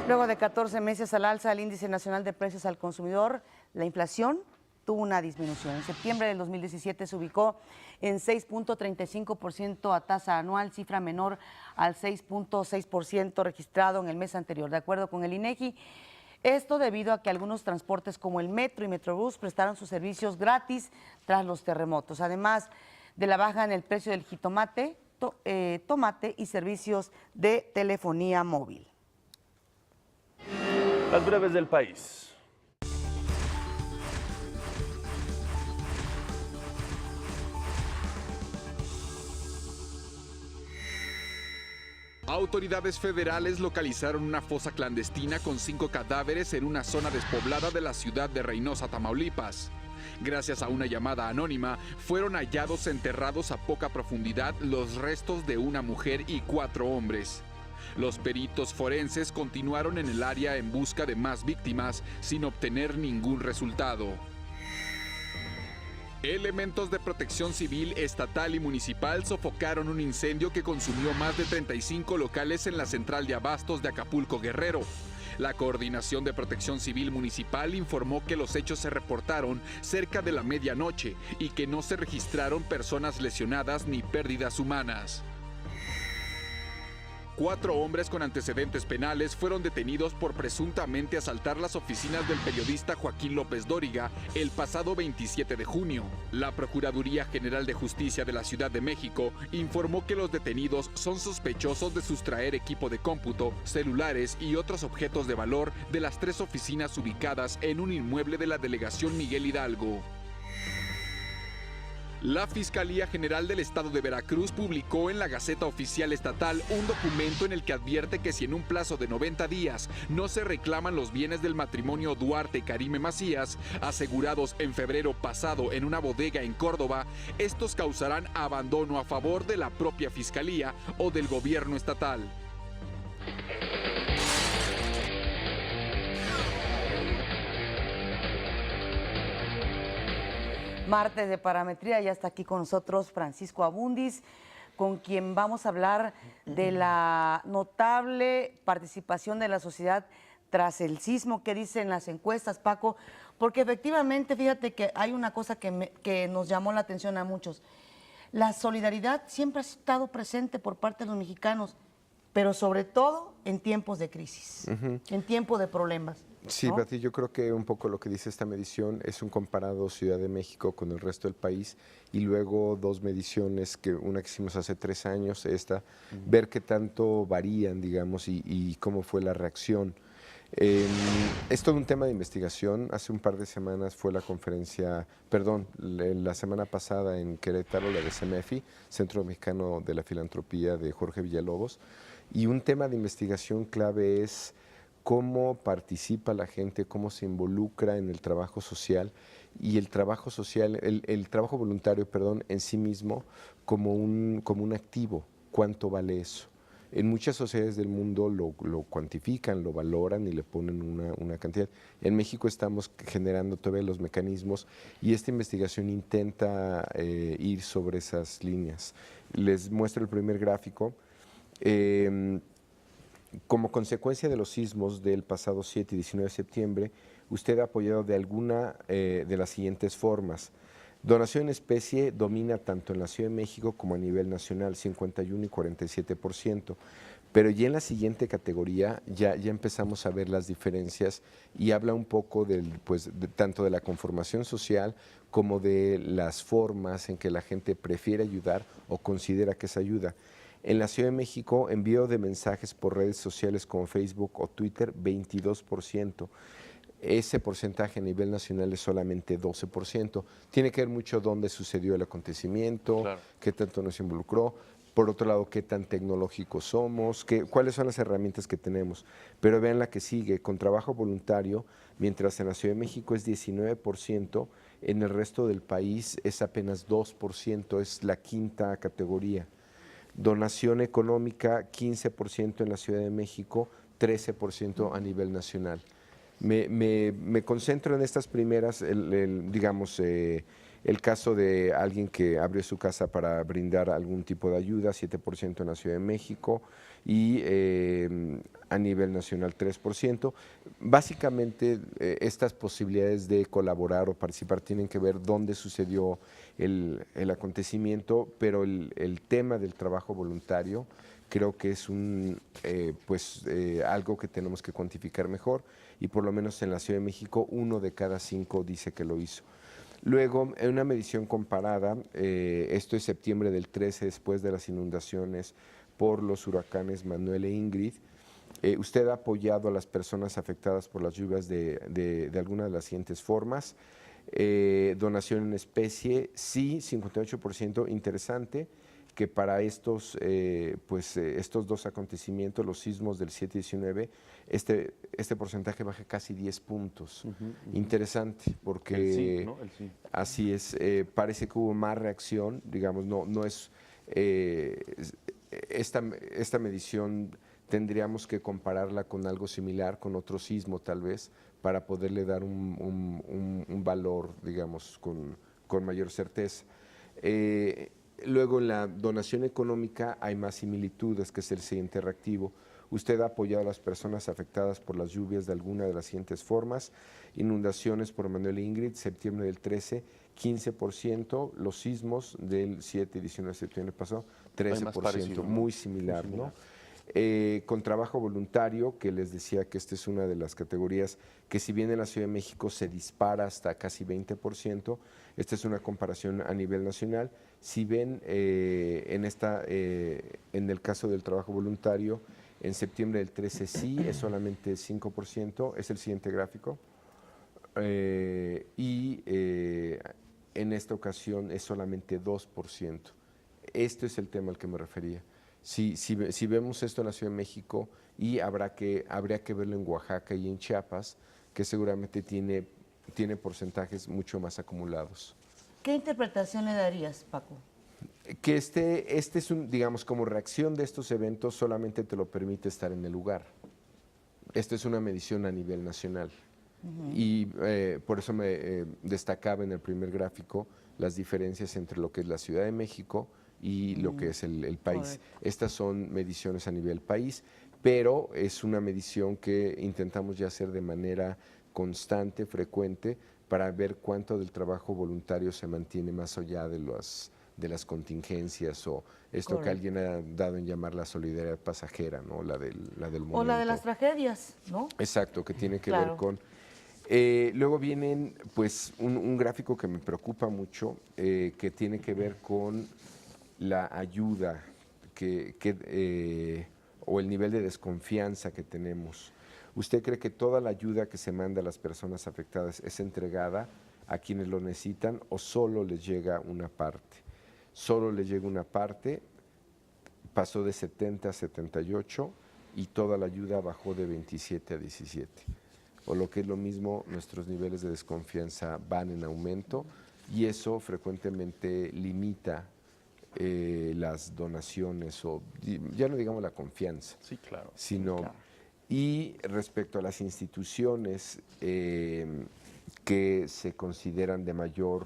Luego de 14 meses al alza el índice nacional de precios al consumidor, la inflación tuvo una disminución. En septiembre del 2017 se ubicó en 6.35% a tasa anual, cifra menor al 6.6% registrado en el mes anterior. De acuerdo con el INEGI, Esto debido a que algunos transportes como el metro y Metrobús prestaron sus servicios gratis tras los terremotos, además de la baja en el precio del jitomate, tomate y servicios de telefonía móvil. Las breves del país. Autoridades federales localizaron una fosa clandestina con 5 cadáveres en una zona despoblada de la ciudad de Reynosa, Tamaulipas. Gracias a una llamada anónima, fueron hallados enterrados a poca profundidad los restos de una mujer y 4 hombres. Los peritos forenses continuaron en el área en busca de más víctimas sin obtener ningún resultado. Elementos de protección civil, estatal y municipal sofocaron un incendio que consumió más de 35 locales en la central de abastos de Acapulco, Guerrero. La Coordinación de Protección Civil Municipal informó que los hechos se reportaron cerca de la medianoche y que no se registraron personas lesionadas ni pérdidas humanas. 4 hombres con antecedentes penales fueron detenidos por presuntamente asaltar las oficinas del periodista Joaquín López Dóriga el pasado 27 de junio. La Procuraduría General de Justicia de la Ciudad de México informó que los detenidos son sospechosos de sustraer equipo de cómputo, celulares y otros objetos de valor de las 3 oficinas ubicadas en un inmueble de la delegación Miguel Hidalgo. La Fiscalía General del Estado de Veracruz publicó en la Gaceta Oficial Estatal un documento en el que advierte que si en un plazo de 90 días no se reclaman los bienes del matrimonio Duarte y Karime Macías, asegurados en febrero pasado en una bodega en Córdoba, estos causarán abandono a favor de la propia Fiscalía o del gobierno estatal. Martes de Parametría, ya está aquí con nosotros Francisco Abundis, con quien vamos a hablar de la notable participación de la sociedad tras el sismo. ¿Qué dicen las encuestas, Paco? Porque efectivamente, fíjate que hay una cosa que nos llamó la atención a muchos. La solidaridad siempre ha estado presente por parte de los mexicanos, pero sobre todo en tiempos de crisis, en tiempos de problemas. Sí, ¿no? Pati, yo creo que un poco lo que dice esta medición es un comparado Ciudad de México con el resto del país y luego 2 mediciones, que una que hicimos hace 3 años, ver qué tanto varían, digamos, y cómo fue la reacción. Es todo un tema de investigación. Hace un par de semanas fue la conferencia, la semana pasada en Querétaro, la de CEMEFI, Centro Mexicano de la Filantropía de Jorge Villalobos, y un tema de investigación clave es cómo participa la gente, cómo se involucra en el trabajo social y el trabajo social, el trabajo voluntario, en sí mismo como un activo. ¿Cuánto vale eso? En muchas sociedades del mundo lo cuantifican, lo valoran y le ponen una cantidad. En México estamos generando todavía los mecanismos y esta investigación intenta ir sobre esas líneas. Les muestro el primer gráfico. Como consecuencia de los sismos del pasado 7 y 19 de septiembre, usted ha apoyado de alguna de las siguientes formas. Donación en especie domina tanto en la Ciudad de México como a nivel nacional, 51 y 47%. Pero ya en la siguiente categoría ya empezamos a ver las diferencias y habla un poco tanto de la conformación social como de las formas en que la gente prefiere ayudar o considera que es ayuda. En la Ciudad de México, envío de mensajes por redes sociales como Facebook o Twitter, 22%. Ese porcentaje a nivel nacional es solamente 12%. Tiene que ver mucho dónde sucedió el acontecimiento, qué tanto nos involucró. Por otro lado, qué tan tecnológicos somos, cuáles son las herramientas que tenemos. Pero vean la que sigue, con trabajo voluntario, mientras en la Ciudad de México es 19%, en el resto del país es apenas 2%, es la quinta categoría. Donación económica, 15% en la Ciudad de México, 13% a nivel nacional. Me concentro en estas primeras, el caso de alguien que abrió su casa para brindar algún tipo de ayuda, 7% en la Ciudad de México y a nivel nacional 3%. Básicamente estas posibilidades de colaborar o participar tienen que ver dónde sucedió el acontecimiento, pero el tema del trabajo voluntario creo que es algo que tenemos que cuantificar mejor, y por lo menos en la Ciudad de México 1 de cada 5 dice que lo hizo. Luego, en una medición comparada, esto es septiembre del 13, después de las inundaciones por los huracanes Manuel e Ingrid, usted ha apoyado a las personas afectadas por las lluvias de alguna de las siguientes formas. Donación en especie, sí, 58%, interesante que para estos dos acontecimientos, los sismos del 7 y 19, este porcentaje baja casi 10 puntos. Interesante, porque el sí, ¿no? El sí. Así es, parece que hubo más reacción, digamos, no es esta medición tendríamos que compararla con algo similar, con otro sismo tal vez, para poderle dar un valor, digamos, con mayor certeza. Luego en la donación económica hay más similitudes, que es el siguiente reactivo. Usted ha apoyado a las personas afectadas por las lluvias de alguna de las siguientes formas: inundaciones por Manuel e Ingrid, septiembre del 13, 15%, los sismos del 7 y 19 de septiembre pasó, 13%, parecido, ¿no? Muy similar, ¿no? Con trabajo voluntario, que les decía que esta es una de las categorías que, si bien en la Ciudad de México se dispara hasta casi 20%, esta es una comparación a nivel nacional. Si ven en el caso del trabajo voluntario, en septiembre del 13 sí, es solamente 5%, es el siguiente gráfico, en esta ocasión es solamente 2%. Este es el tema al que me refería. Si vemos esto en la Ciudad de México, y habría que verlo en Oaxaca y en Chiapas, que seguramente tiene porcentajes mucho más acumulados. ¿Qué interpretación le darías, Paco? Que este es digamos, como reacción de estos eventos, solamente te lo permite estar en el lugar. Esta es una medición a nivel nacional. Y por eso me destacaba en el primer gráfico las diferencias entre lo que es la Ciudad de México y lo que es el país. Correcto. Estas son mediciones a nivel país, pero es una medición que intentamos ya hacer de manera constante, frecuente, para ver cuánto del trabajo voluntario se mantiene más allá de las contingencias, o esto Correcto. Que alguien ha dado en llamar la solidaridad pasajera, ¿no? La del momento. O la de las tragedias, ¿no? Exacto, que tiene que ver con... luego vienen, pues, un gráfico que me preocupa mucho, que tiene que ver con la ayuda o el nivel de desconfianza que tenemos. ¿Usted cree que toda la ayuda que se manda a las personas afectadas es entregada a quienes lo necesitan, o solo les llega una parte? Solo les llega una parte, pasó de 70 a 78, y toda la ayuda bajó de 27 a 17. O lo que es lo mismo, nuestros niveles de desconfianza van en aumento, y eso frecuentemente limita las donaciones, o ya no digamos la confianza, sí, claro, sino... Claro. Y respecto a las instituciones que se consideran de mayor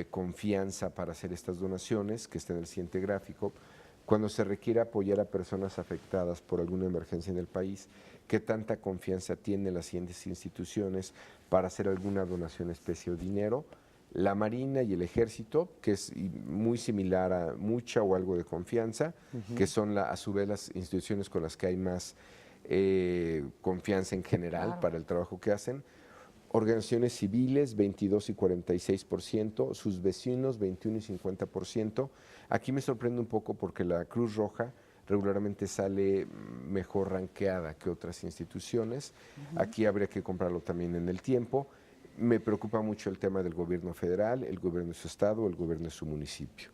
confianza para hacer estas donaciones, que está en el siguiente gráfico, cuando se requiere apoyar a personas afectadas por alguna emergencia en el país, ¿qué tanta confianza tienen las siguientes instituciones para hacer alguna donación, especie o dinero? La Marina y el Ejército, que es muy similar a mucha o algo de confianza, que son a su vez las instituciones con las que hay más confianza en general para el trabajo que hacen. Organizaciones civiles, 22 y 46%, sus vecinos, 21 y 50%. Aquí me sorprende un poco porque la Cruz Roja regularmente sale mejor ranqueada que otras instituciones. Aquí habría que comprarlo también en el tiempo. Me preocupa mucho el tema del gobierno federal, el gobierno de su estado, el gobierno de su municipio.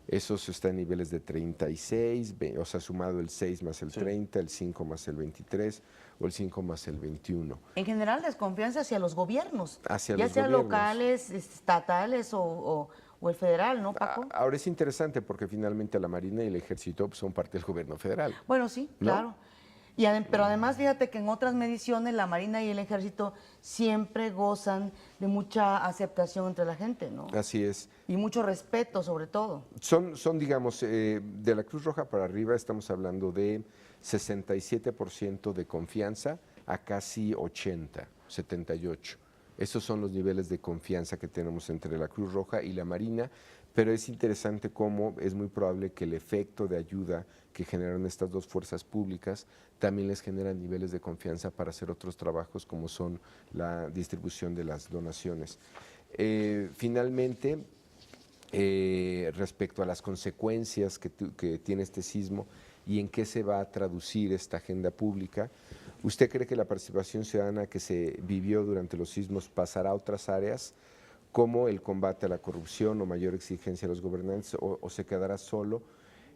Esos están en niveles de 36, o sea, sumado el 6 más el 30, el 5 más el 23 o el 5 más el 21. En general, desconfianza hacia los gobiernos, hacia ya los sea gobiernos. Locales, estatales o el federal, ¿no, Paco? Ahora es interesante porque finalmente la Marina y el Ejército son parte del gobierno federal. Bueno, sí, ¿no? Claro. Pero además, fíjate que en otras mediciones la Marina y el Ejército siempre gozan de mucha aceptación entre la gente, ¿no? Así es. Y mucho respeto, sobre todo. Son digamos, de la Cruz Roja para arriba estamos hablando de 67% de confianza a casi 80, 78. Esos son los niveles de confianza que tenemos entre la Cruz Roja y la Marina, pero es interesante cómo es muy probable que el efecto de ayuda que generaron estas dos fuerzas públicas también les genera niveles de confianza para hacer otros trabajos como son la distribución de las donaciones. Finalmente, respecto a las consecuencias que tiene este sismo y en qué se va a traducir esta agenda pública, ¿usted cree que la participación ciudadana que se vivió durante los sismos pasará a otras áreas, como el combate a la corrupción o mayor exigencia a los gobernantes, o se quedará solo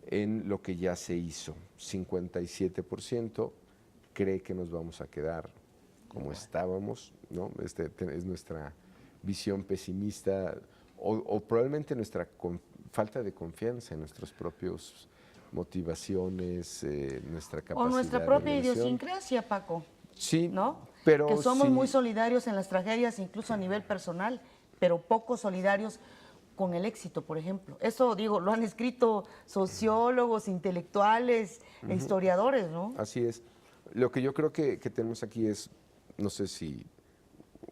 en lo que ya se hizo? 57% cree que nos vamos a quedar como estábamos, ¿no? Es nuestra visión pesimista o probablemente nuestra falta de confianza en nuestros propios motivaciones, nuestra capacidad. O nuestra propia de relación. idiosincrasia, Paco. Sí, ¿no? pero que somos sí, muy solidarios en las tragedias, incluso a nivel personal, pero poco solidarios con el éxito, por ejemplo. Eso, digo, lo han escrito sociólogos, intelectuales, historiadores, ¿no? Así es. Lo que yo creo que tenemos aquí es, no sé si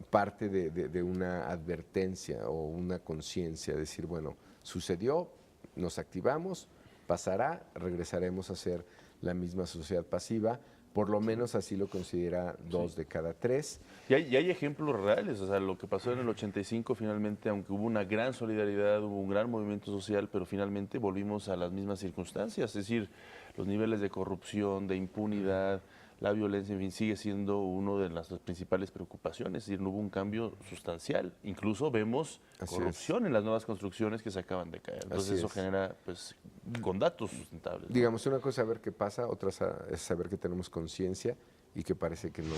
parte de una advertencia o una conciencia, decir, bueno, sucedió, nos activamos, pasará, regresaremos a ser la misma sociedad pasiva. Por lo menos así lo considera 2 de cada 3. Y hay ejemplos reales, o sea, lo que pasó en el 85 finalmente, aunque hubo una gran solidaridad, hubo un gran movimiento social, pero finalmente volvimos a las mismas circunstancias, es decir, los niveles de corrupción, de impunidad, la violencia, en fin, sigue siendo una de las principales preocupaciones, es decir, no hubo un cambio sustancial. Incluso vemos corrupción en las nuevas construcciones que se acaban de caer. Entonces eso genera, pues, con datos sustentables, ¿no? Digamos, una cosa es saber qué pasa, otra es saber que tenemos conciencia y que parece que no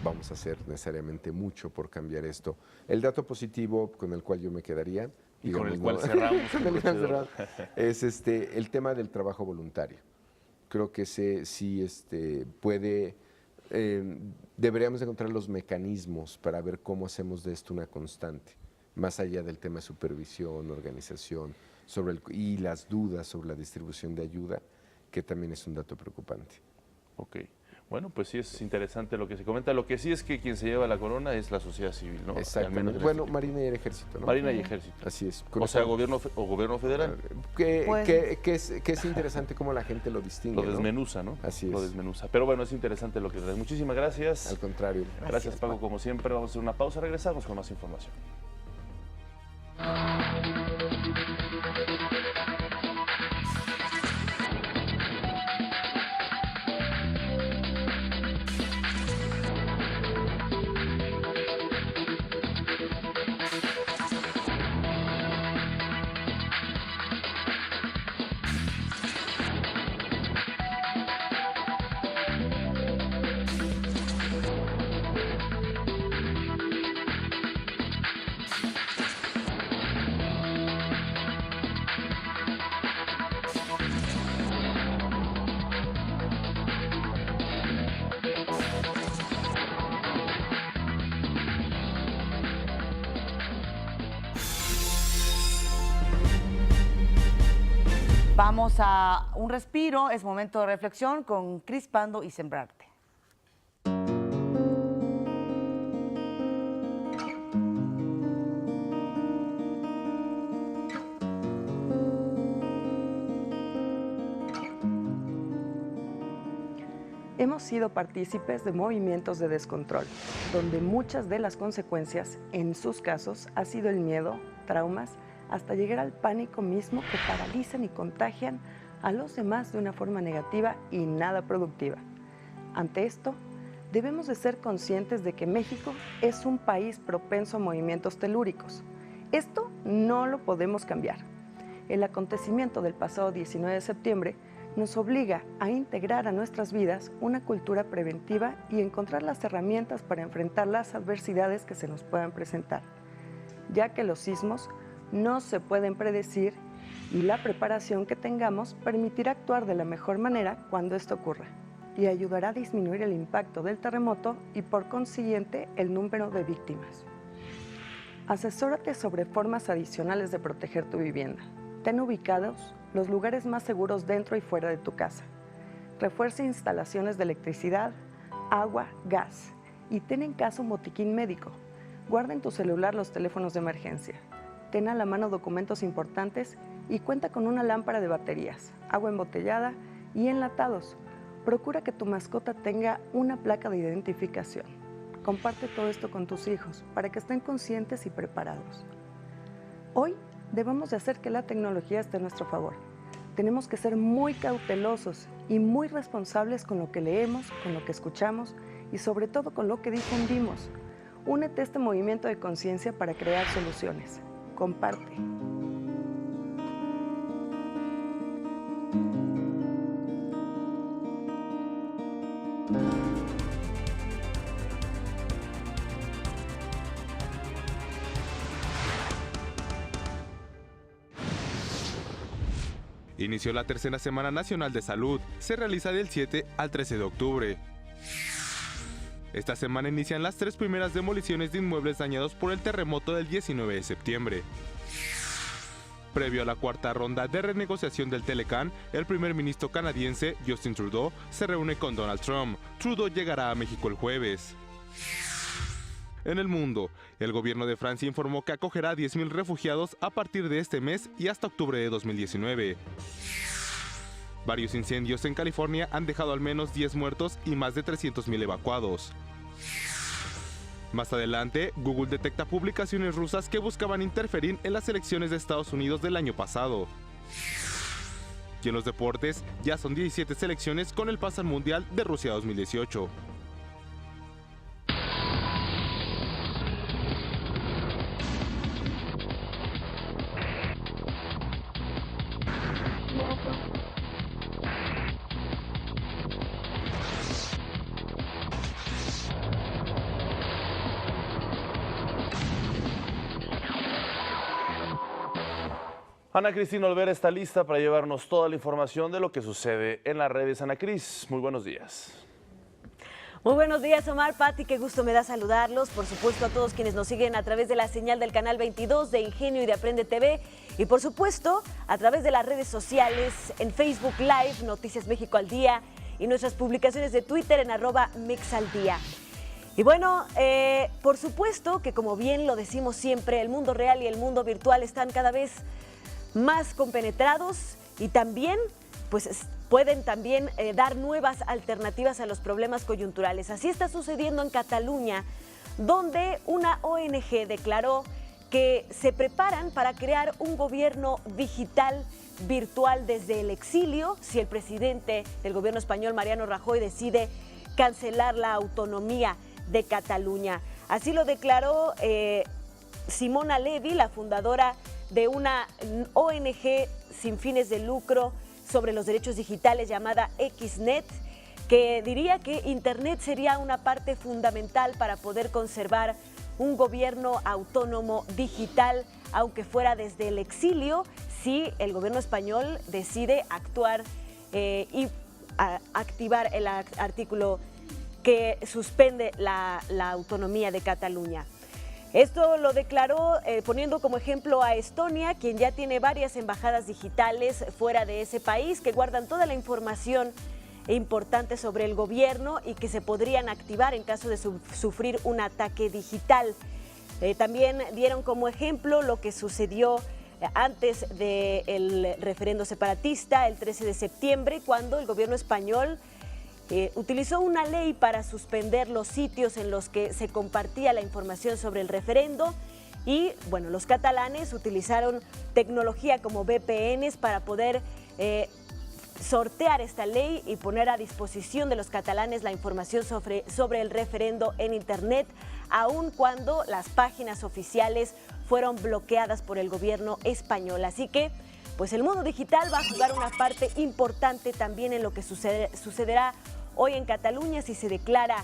vamos a hacer necesariamente mucho por cambiar esto. El dato positivo con el cual yo me quedaría, y con el digamos, cual cerramos, con el cual cerramos, es el tema del trabajo voluntario. Creo que sí puede, deberíamos encontrar los mecanismos para ver cómo hacemos de esto una constante, más allá del tema de supervisión, organización, y las dudas sobre la distribución de ayuda, que también es un dato preocupante. Ok. Bueno, pues sí es interesante lo que se comenta. Lo que sí es que quien se lleva la corona es la sociedad civil, ¿no? Exactamente. Bueno, Marina y el Ejército, ¿no? Marina y Ejército. Así es. O sea, gobierno federal. Que es interesante cómo la gente lo distingue. Lo desmenuza, ¿no? Así es. Lo desmenuza. Pero bueno, es interesante lo que trae. Muchísimas gracias. Al contrario. Gracias, Paco, como siempre. Vamos a hacer una pausa. Regresamos con más información. Vamos a un respiro, es momento de reflexión con Crispando y Sembrarte. Hemos sido partícipes de movimientos de descontrol, donde muchas de las consecuencias, en sus casos, ha sido el miedo, traumas, hasta llegar al pánico mismo que paralizan y contagian a los demás de una forma negativa y nada productiva. Ante esto, debemos de ser conscientes de que México es un país propenso a movimientos telúricos. Esto no lo podemos cambiar. El acontecimiento del pasado 19 de septiembre nos obliga a integrar a nuestras vidas una cultura preventiva y encontrar las herramientas para enfrentar las adversidades que se nos puedan presentar, ya que los sismos no se pueden predecir y la preparación que tengamos permitirá actuar de la mejor manera cuando esto ocurra y ayudará a disminuir el impacto del terremoto y por consiguiente el número de víctimas. Asesórate sobre formas adicionales de proteger tu vivienda. Ten ubicados los lugares más seguros dentro y fuera de tu casa. Refuerza instalaciones de electricidad, agua, gas y ten en casa un botiquín médico. Guarda en tu celular los teléfonos de emergencia. Ten a la mano documentos importantes y cuenta con una lámpara de baterías, agua embotellada y enlatados. Procura que tu mascota tenga una placa de identificación. Comparte todo esto con tus hijos para que estén conscientes y preparados. Hoy debemos de hacer que la tecnología esté a nuestro favor. Tenemos que ser muy cautelosos y muy responsables con lo que leemos, con lo que escuchamos y sobre todo con lo que difundimos. Únete a este movimiento de conciencia para crear soluciones. Comparte. Inició la tercera Semana Nacional de Salud. Se realiza del 7 al 13 de octubre. Esta semana inician las 3 primeras demoliciones de inmuebles dañados por el terremoto del 19 de septiembre. Previo a la cuarta ronda de renegociación del Telecán, el primer ministro canadiense, Justin Trudeau, se reúne con Donald Trump. Trudeau llegará a México el jueves. En el mundo, el gobierno de Francia informó que acogerá a 10.000 refugiados a partir de este mes y hasta octubre de 2019. Varios incendios en California han dejado al menos 10 muertos y más de 300.000 evacuados. Más adelante, Google detecta publicaciones rusas que buscaban interferir en las elecciones de Estados Unidos del año pasado. Y en los deportes, ya son 17 selecciones con el pase al Mundial de Rusia 2018. Ana Cristina Olvera está lista para llevarnos toda la información de lo que sucede en las redes. Ana Cris, muy buenos días. Muy buenos días, Omar, Pati, qué gusto me da saludarlos. Por supuesto, a todos quienes nos siguen a través de la señal del canal 22 de Ingenio y de Aprende TV. Y por supuesto, a través de las redes sociales, en Facebook Live, Noticias México al Día y nuestras publicaciones de Twitter en @mexaldía. Y bueno, por supuesto que como bien lo decimos siempre, el mundo real y el mundo virtual están cada vez más compenetrados y también pues pueden también dar nuevas alternativas a los problemas coyunturales. Así está sucediendo en Cataluña, donde una ONG declaró que se preparan para crear un gobierno digital virtual desde el exilio si el presidente del gobierno español, Mariano Rajoy, decide cancelar la autonomía de Cataluña. Así lo declaró Simona Levi, la fundadora de una ONG sin fines de lucro sobre los derechos digitales llamada Xnet, que diría que Internet sería una parte fundamental para poder conservar un gobierno autónomo digital, aunque fuera desde el exilio, si el gobierno español decide actuar y activar el artículo que suspende la autonomía de Cataluña. Esto lo declaró poniendo como ejemplo a Estonia, quien ya tiene varias embajadas digitales fuera de ese país que guardan toda la información importante sobre el gobierno y que se podrían activar en caso de sufrir un ataque digital. También dieron como ejemplo lo que sucedió antes del referendo separatista, el 13 de septiembre, cuando el gobierno español utilizó una ley para suspender los sitios en los que se compartía la información sobre el referendo y, bueno, los catalanes utilizaron tecnología como VPNs para poder sortear esta ley y poner a disposición de los catalanes la información sobre el referendo en Internet, aun cuando las páginas oficiales fueron bloqueadas por el gobierno español. Así que, pues el mundo digital va a jugar una parte importante también en lo que sucederá hoy en Cataluña si se declara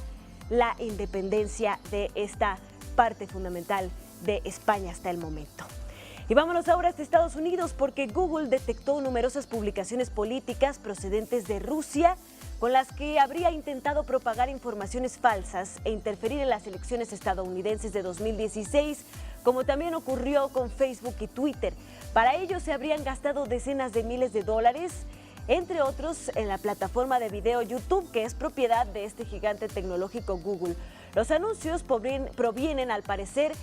la independencia de esta parte fundamental de España hasta el momento. Y vámonos ahora hasta Estados Unidos porque Google detectó numerosas publicaciones políticas procedentes de Rusia con las que habría intentado propagar informaciones falsas e interferir en las elecciones estadounidenses de 2016, como también ocurrió con Facebook y Twitter. Para ello se habrían gastado decenas de miles de dólares, entre otros en la plataforma de video YouTube, que es propiedad de este gigante tecnológico Google. Los anuncios provienen, al parecer,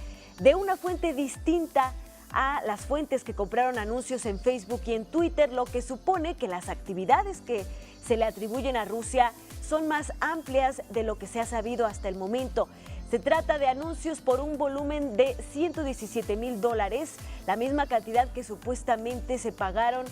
de una fuente distinta a las fuentes que compraron anuncios en Facebook y en Twitter, lo que supone que las actividades que se le atribuyen a Rusia son más amplias de lo que se ha sabido hasta el momento. Se trata de anuncios por un volumen de $117,000, la misma cantidad que supuestamente se pagaron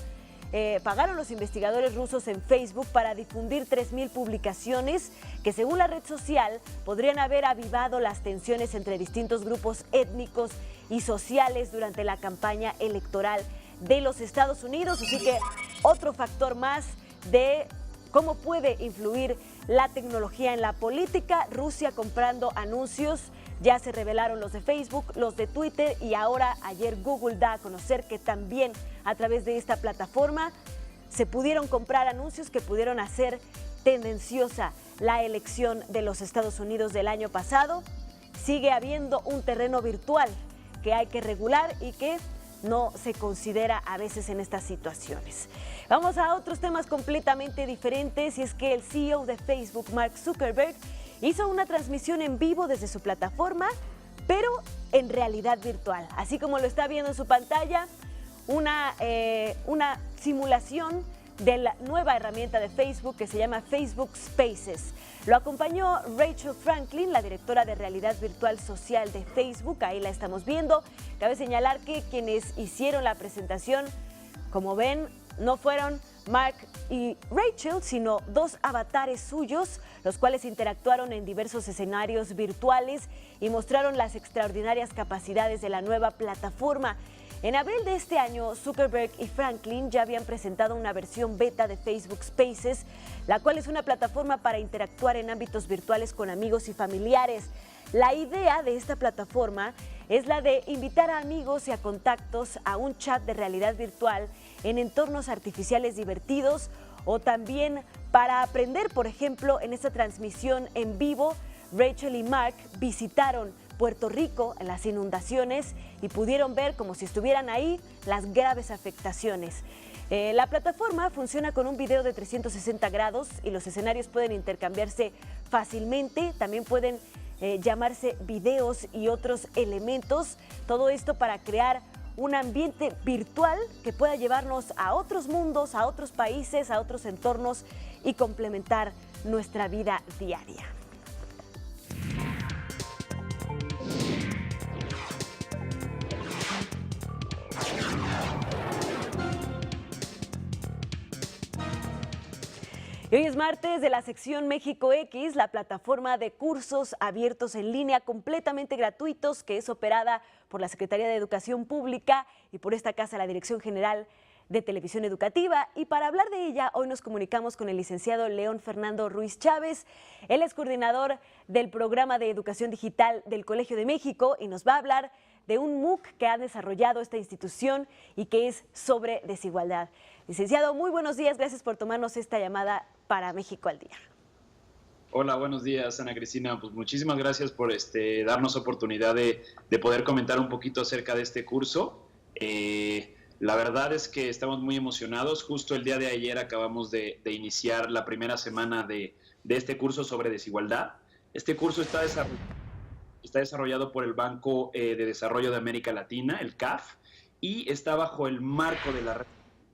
los investigadores rusos en Facebook para difundir 3,000 publicaciones que, según la red social, podrían haber avivado las tensiones entre distintos grupos étnicos y sociales durante la campaña electoral de los Estados Unidos. Así que otro factor más de cómo puede influir la tecnología en la política. Rusia comprando anuncios. Ya se revelaron los de Facebook, los de Twitter, y ahora ayer Google da a conocer que también a través de esta plataforma se pudieron comprar anuncios que pudieron hacer tendenciosa la elección de los Estados Unidos del año pasado. Sigue habiendo un terreno virtual que hay que regular y que no se considera a veces en estas situaciones. Vamos a otros temas completamente diferentes, y es que el CEO de Facebook, Mark Zuckerberg, hizo una transmisión en vivo desde su plataforma, pero en realidad virtual. Así como lo está viendo en su pantalla, una simulación de la nueva herramienta de Facebook que se llama Facebook Spaces. Lo acompañó Rachel Franklin, la directora de realidad virtual social de Facebook. Ahí la estamos viendo. Cabe señalar que quienes hicieron la presentación, como ven, no fueron Mark y Rachel, sino dos avatares suyos, los cuales interactuaron en diversos escenarios virtuales y mostraron las extraordinarias capacidades de la nueva plataforma. En abril de este año, Zuckerberg y Franklin ya habían presentado una versión beta de Facebook Spaces, la cual es una plataforma para interactuar en ámbitos virtuales con amigos y familiares. La idea de esta plataforma es la de invitar a amigos y a contactos a un chat de realidad virtual en entornos artificiales divertidos, o también para aprender. Por ejemplo, en esta transmisión en vivo, Rachel y Mark visitaron Puerto Rico en las inundaciones y pudieron ver, como si estuvieran ahí, las graves afectaciones. La plataforma funciona con un video de 360 grados y los escenarios pueden intercambiarse fácilmente. También pueden llamarse videos y otros elementos. Todo esto para crear un ambiente virtual que pueda llevarnos a otros mundos, a otros países, a otros entornos y complementar nuestra vida diaria. Y hoy es martes de la sección México X, la plataforma de cursos abiertos en línea completamente gratuitos que es operada por la Secretaría de Educación Pública y por esta casa, la Dirección General de Televisión Educativa. Y para hablar de ella, hoy nos comunicamos con el licenciado León Fernando Ruiz Chávez. Él es coordinador del programa de educación digital del Colegio de México y nos va a hablar de un MOOC que ha desarrollado esta institución y que es sobre desigualdad. Licenciado, muy buenos días, gracias por tomarnos esta llamada para México al Día. Hola, buenos días, Ana Cristina. Pues muchísimas gracias por darnos oportunidad de poder comentar un poquito acerca de este curso. La verdad es que estamos muy emocionados. Justo el día de ayer acabamos de iniciar la primera semana de este curso sobre desigualdad. Este curso está desarrollado por el Banco de Desarrollo de América Latina, el CAF, y está bajo el marco de la red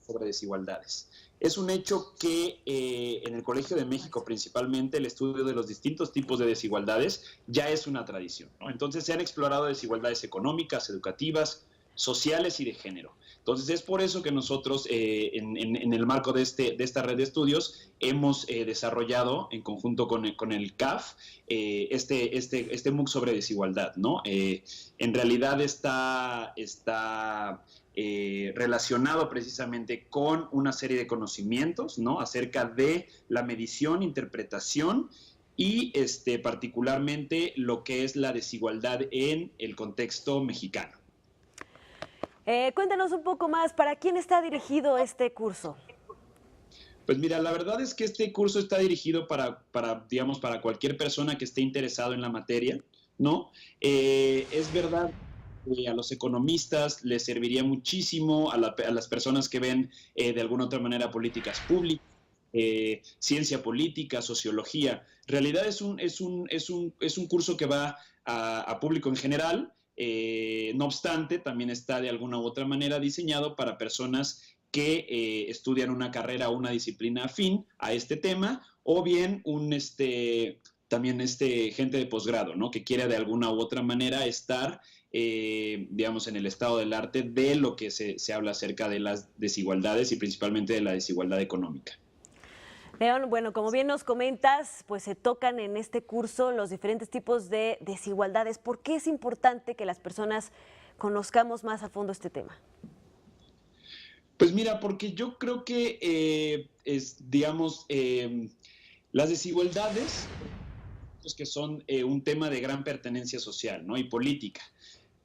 sobre desigualdades. Es un hecho que en el Colegio de México principalmente el estudio de los distintos tipos de desigualdades ya es una tradición, ¿no? Entonces se han explorado desigualdades económicas, educativas, sociales y de género. Entonces es por eso que nosotros en el marco de esta red de estudios hemos desarrollado en conjunto con el CAF este MOOC sobre desigualdad, ¿no? En realidad está relacionado precisamente con una serie de conocimientos, ¿no? Acerca de la medición, interpretación y particularmente lo que es la desigualdad en el contexto mexicano. Cuéntanos un poco más, ¿para quién está dirigido este curso? Pues mira, la verdad es que este curso está dirigido para cualquier persona que esté interesado en la materia, ¿no? Es verdad que a los economistas les serviría muchísimo, a las personas que ven de alguna otra manera políticas públicas, ciencia política, sociología. En realidad es un curso que va a público en general. No obstante, también está de alguna u otra manera diseñado para personas que estudian una carrera o una disciplina afín a este tema, o bien también gente de posgrado, ¿no? Que quiere de alguna u otra manera estar, digamos, en el estado del arte de lo que se habla acerca de las desigualdades y principalmente de la desigualdad económica. León, bueno, como bien nos comentas, pues se tocan en este curso los diferentes tipos de desigualdades. ¿Por qué es importante que las personas conozcamos más a fondo este tema? Pues mira, porque yo creo que las desigualdades que son un tema de gran pertenencia social, ¿no? Y política,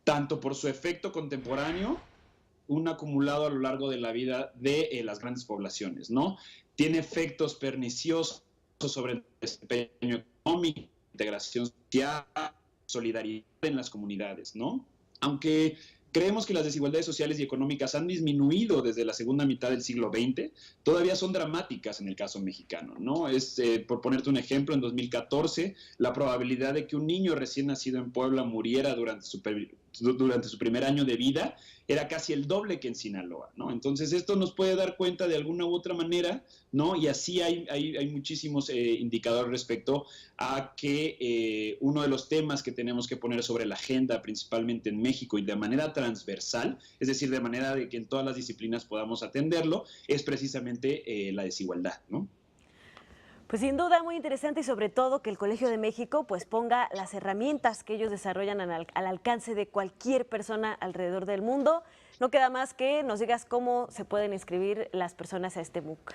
tanto por su efecto contemporáneo, un acumulado a lo largo de la vida de las grandes poblaciones, ¿no? Tiene efectos perniciosos sobre el desempeño económico, integración social, solidaridad en las comunidades, ¿no? Aunque creemos que las desigualdades sociales y económicas han disminuido desde la segunda mitad del siglo XX, todavía son dramáticas en el caso mexicano, ¿no? Por ponerte un ejemplo, en 2014, la probabilidad de que un niño recién nacido en Puebla muriera durante su primer año de vida era casi el doble que en Sinaloa, ¿no? Entonces esto nos puede dar cuenta de alguna u otra manera, ¿no? Y así hay muchísimos indicadores respecto a que uno de los temas que tenemos que poner sobre la agenda, principalmente en México y de manera transversal, es decir, de manera de que en todas las disciplinas podamos atenderlo, es precisamente la desigualdad, ¿no? Pues sin duda muy interesante y sobre todo que el Colegio de México pues ponga las herramientas que ellos desarrollan al alcance de cualquier persona alrededor del mundo. No queda más que nos digas cómo se pueden inscribir las personas a este MOOC.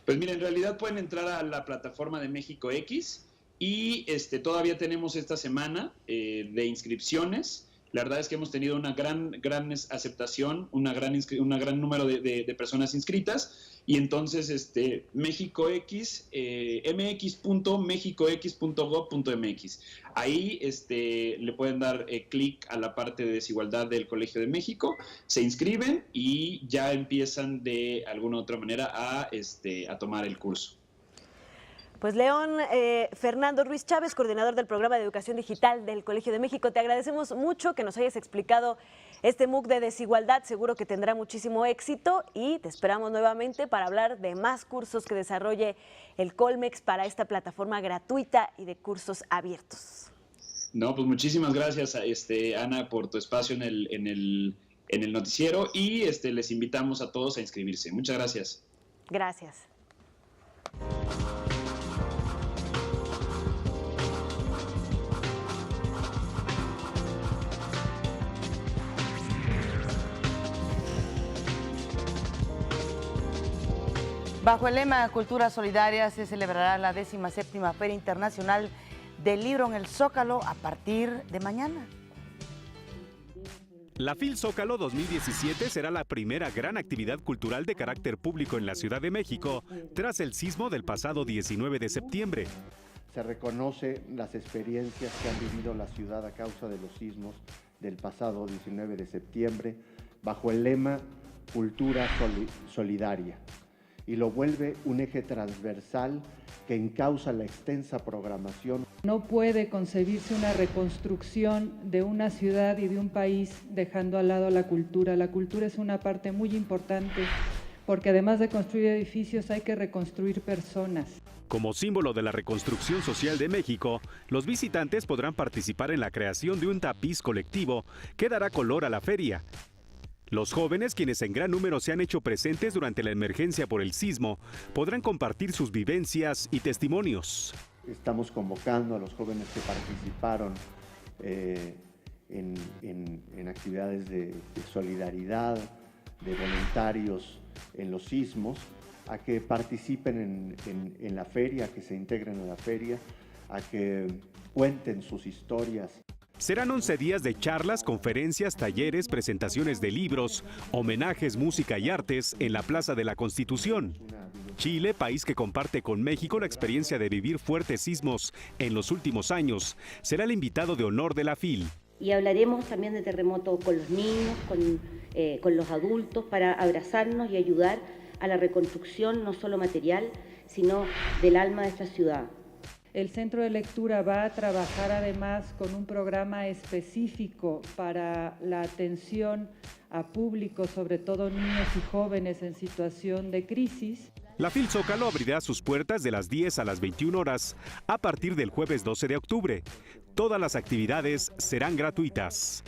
Pues mira, en realidad pueden entrar a la plataforma de México X y todavía tenemos esta semana de inscripciones. La verdad es que hemos tenido una gran aceptación, un gran número de personas inscritas. Y entonces, México X, mx.mexicox.gov.mx. Ahí le pueden dar clic a la parte de desigualdad del Colegio de México, se inscriben y ya empiezan de alguna u otra manera a tomar el curso. Pues León, Fernando Ruiz Chávez, coordinador del programa de educación digital del Colegio de México, te agradecemos mucho que nos hayas explicado este MOOC de desigualdad. Seguro que tendrá muchísimo éxito y te esperamos nuevamente para hablar de más cursos que desarrolle el Colmex para esta plataforma gratuita y de cursos abiertos. No, pues muchísimas gracias, Ana, por tu espacio en el noticiero y les invitamos a todos a inscribirse. Muchas gracias. Gracias. Bajo el lema Cultura Solidaria se celebrará la 17ª Feria Internacional del Libro en el Zócalo a partir de mañana. La FIL Zócalo 2017 será la primera gran actividad cultural de carácter público en la Ciudad de México tras el sismo del pasado 19 de septiembre. Se reconoce las experiencias que han vivido la ciudad a causa de los sismos del pasado 19 de septiembre bajo el lema Cultura Solidaria, y lo vuelve un eje transversal que encausa la extensa programación. No puede concebirse una reconstrucción de una ciudad y de un país dejando al lado la cultura. La cultura es una parte muy importante porque además de construir edificios hay que reconstruir personas. Como símbolo de la reconstrucción social de México, los visitantes podrán participar en la creación de un tapiz colectivo que dará color a la feria. Los jóvenes, quienes en gran número se han hecho presentes durante la emergencia por el sismo, podrán compartir sus vivencias y testimonios. Estamos convocando a los jóvenes que participaron en actividades de solidaridad, de voluntarios en los sismos, a que participen en la feria, a que se integren a la feria, a que cuenten sus historias. Serán 11 días de charlas, conferencias, talleres, presentaciones de libros, homenajes, música y artes en la Plaza de la Constitución. Chile, país que comparte con México la experiencia de vivir fuertes sismos en los últimos años, será el invitado de honor de la FIL. Y hablaremos también de terremoto con los niños, con los adultos, para abrazarnos y ayudar a la reconstrucción no solo material, sino del alma de esta ciudad. El Centro de Lectura va a trabajar además con un programa específico para la atención a público, sobre todo niños y jóvenes en situación de crisis. La FIL Zócalo abrirá sus puertas de las 10 a las 21 horas a partir del jueves 12 de octubre. Todas las actividades serán gratuitas.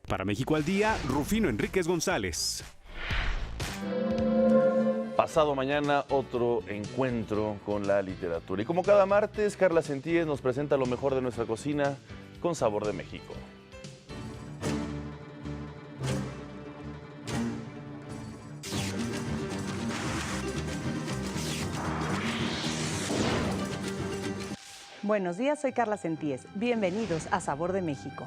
Para México al Día, Rufino Enríquez González. Pasado mañana otro encuentro con la literatura. Y como cada martes, Carla Sentíes nos presenta lo mejor de nuestra cocina con Sabor de México. Buenos días, soy Carla Sentíes. Bienvenidos a Sabor de México.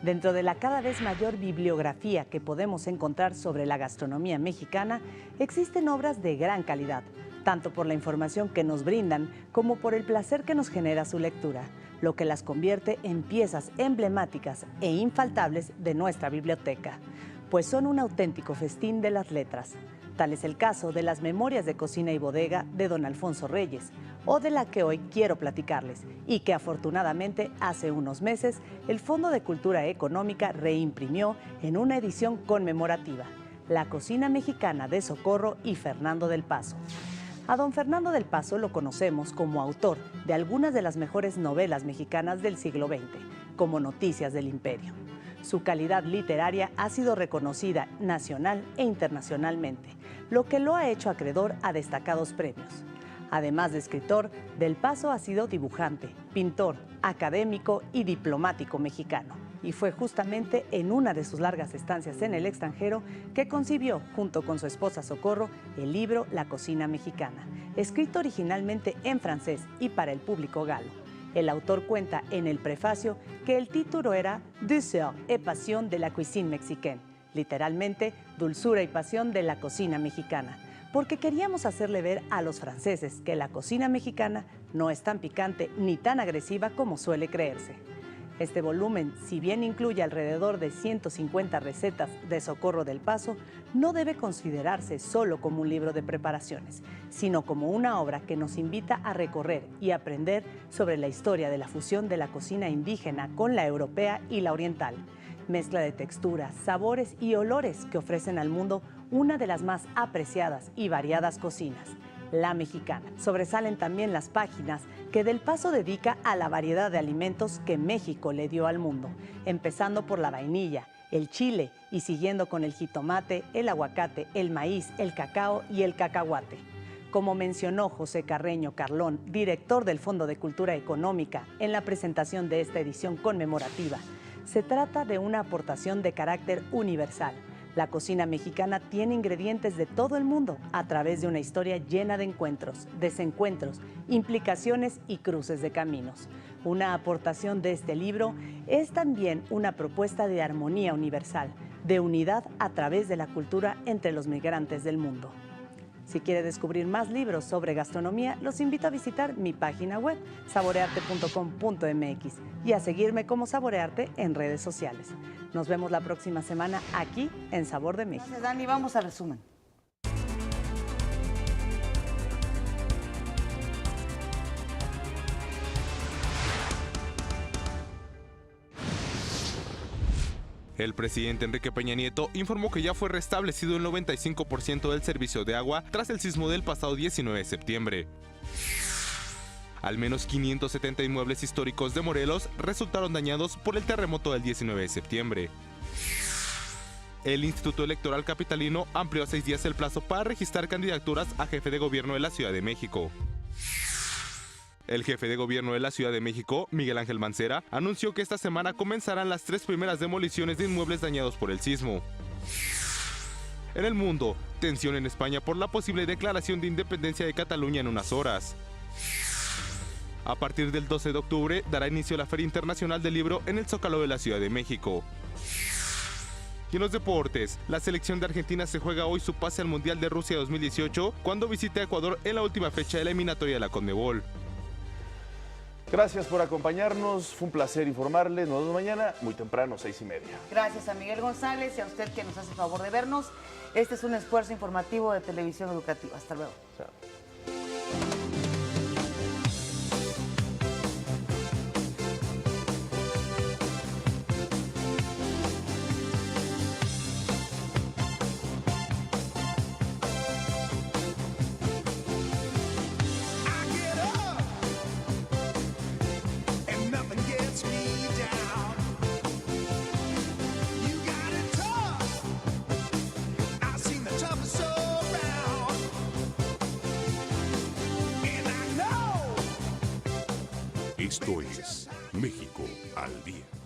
Dentro de la cada vez mayor bibliografía que podemos encontrar sobre la gastronomía mexicana, existen obras de gran calidad, tanto por la información que nos brindan como por el placer que nos genera su lectura, lo que las convierte en piezas emblemáticas e infaltables de nuestra biblioteca, pues son un auténtico festín de las letras. Tal es el caso de las Memorias de Cocina y Bodega de don Alfonso Reyes, o de la que hoy quiero platicarles, y que afortunadamente hace unos meses el Fondo de Cultura Económica reimprimió en una edición conmemorativa, La Cocina Mexicana de Socorro y Fernando del Paso. A don Fernando del Paso lo conocemos como autor de algunas de las mejores novelas mexicanas del siglo XX, como Noticias del Imperio. Su calidad literaria ha sido reconocida nacional e internacionalmente, lo que lo ha hecho acreedor a destacados premios. Además de escritor, Del Paso ha sido dibujante, pintor, académico y diplomático mexicano. Y fue justamente en una de sus largas estancias en el extranjero que concibió, junto con su esposa Socorro, el libro La Cocina Mexicana, escrito originalmente en francés y para el público galo. El autor cuenta en el prefacio que el título era Douceur et passion de la cuisine mexicaine, literalmente dulzura y pasión de la cocina mexicana, porque queríamos hacerle ver a los franceses que la cocina mexicana no es tan picante ni tan agresiva como suele creerse. Este volumen, si bien incluye alrededor de 150 recetas de Socorro del Paso, no debe considerarse solo como un libro de preparaciones, sino como una obra que nos invita a recorrer y aprender sobre la historia de la fusión de la cocina indígena con la europea y la oriental, mezcla de texturas, sabores y olores que ofrecen al mundo una de las más apreciadas y variadas cocinas, la mexicana. Sobresalen también las páginas que Del Paso dedica a la variedad de alimentos que México le dio al mundo, empezando por la vainilla, el chile y siguiendo con el jitomate, el aguacate, el maíz, el cacao y el cacahuate. Como mencionó José Carreño Carlón, director del Fondo de Cultura Económica, en la presentación de esta edición conmemorativa, se trata de una aportación de carácter universal. La cocina mexicana tiene ingredientes de todo el mundo a través de una historia llena de encuentros, desencuentros, implicaciones y cruces de caminos. Una aportación de este libro es también una propuesta de armonía universal, de unidad a través de la cultura entre los migrantes del mundo. Si quiere descubrir más libros sobre gastronomía, los invito a visitar mi página web, saborearte.com.mx, y a seguirme como Saborearte en redes sociales. Nos vemos la próxima semana aquí en Sabor de México. Gracias, Dani. Vamos al resumen. El presidente Enrique Peña Nieto informó que ya fue restablecido el 95% del servicio de agua tras el sismo del pasado 19 de septiembre. Al menos 570 inmuebles históricos de Morelos resultaron dañados por el terremoto del 19 de septiembre. El Instituto Electoral Capitalino amplió a 6 días el plazo para registrar candidaturas a jefe de gobierno de la Ciudad de México. El jefe de gobierno de la Ciudad de México, Miguel Ángel Mancera, anunció que esta semana comenzarán las 3 primeras demoliciones de inmuebles dañados por el sismo. En el mundo, tensión en España por la posible declaración de independencia de Cataluña en unas horas. A partir del 12 de octubre dará inicio la Feria Internacional del Libro en el Zócalo de la Ciudad de México. Y en los deportes, la selección de Argentina se juega hoy su pase al Mundial de Rusia 2018 cuando visite a Ecuador en la última fecha de la eliminatoria de la Conmebol. Gracias por acompañarnos, fue un placer informarles. Nos vemos mañana muy temprano, 6:30. Gracias a Miguel González y a usted que nos hace el favor de vernos. Este es un esfuerzo informativo de Televisión Educativa. Hasta luego. Chao. Esto es México al Día.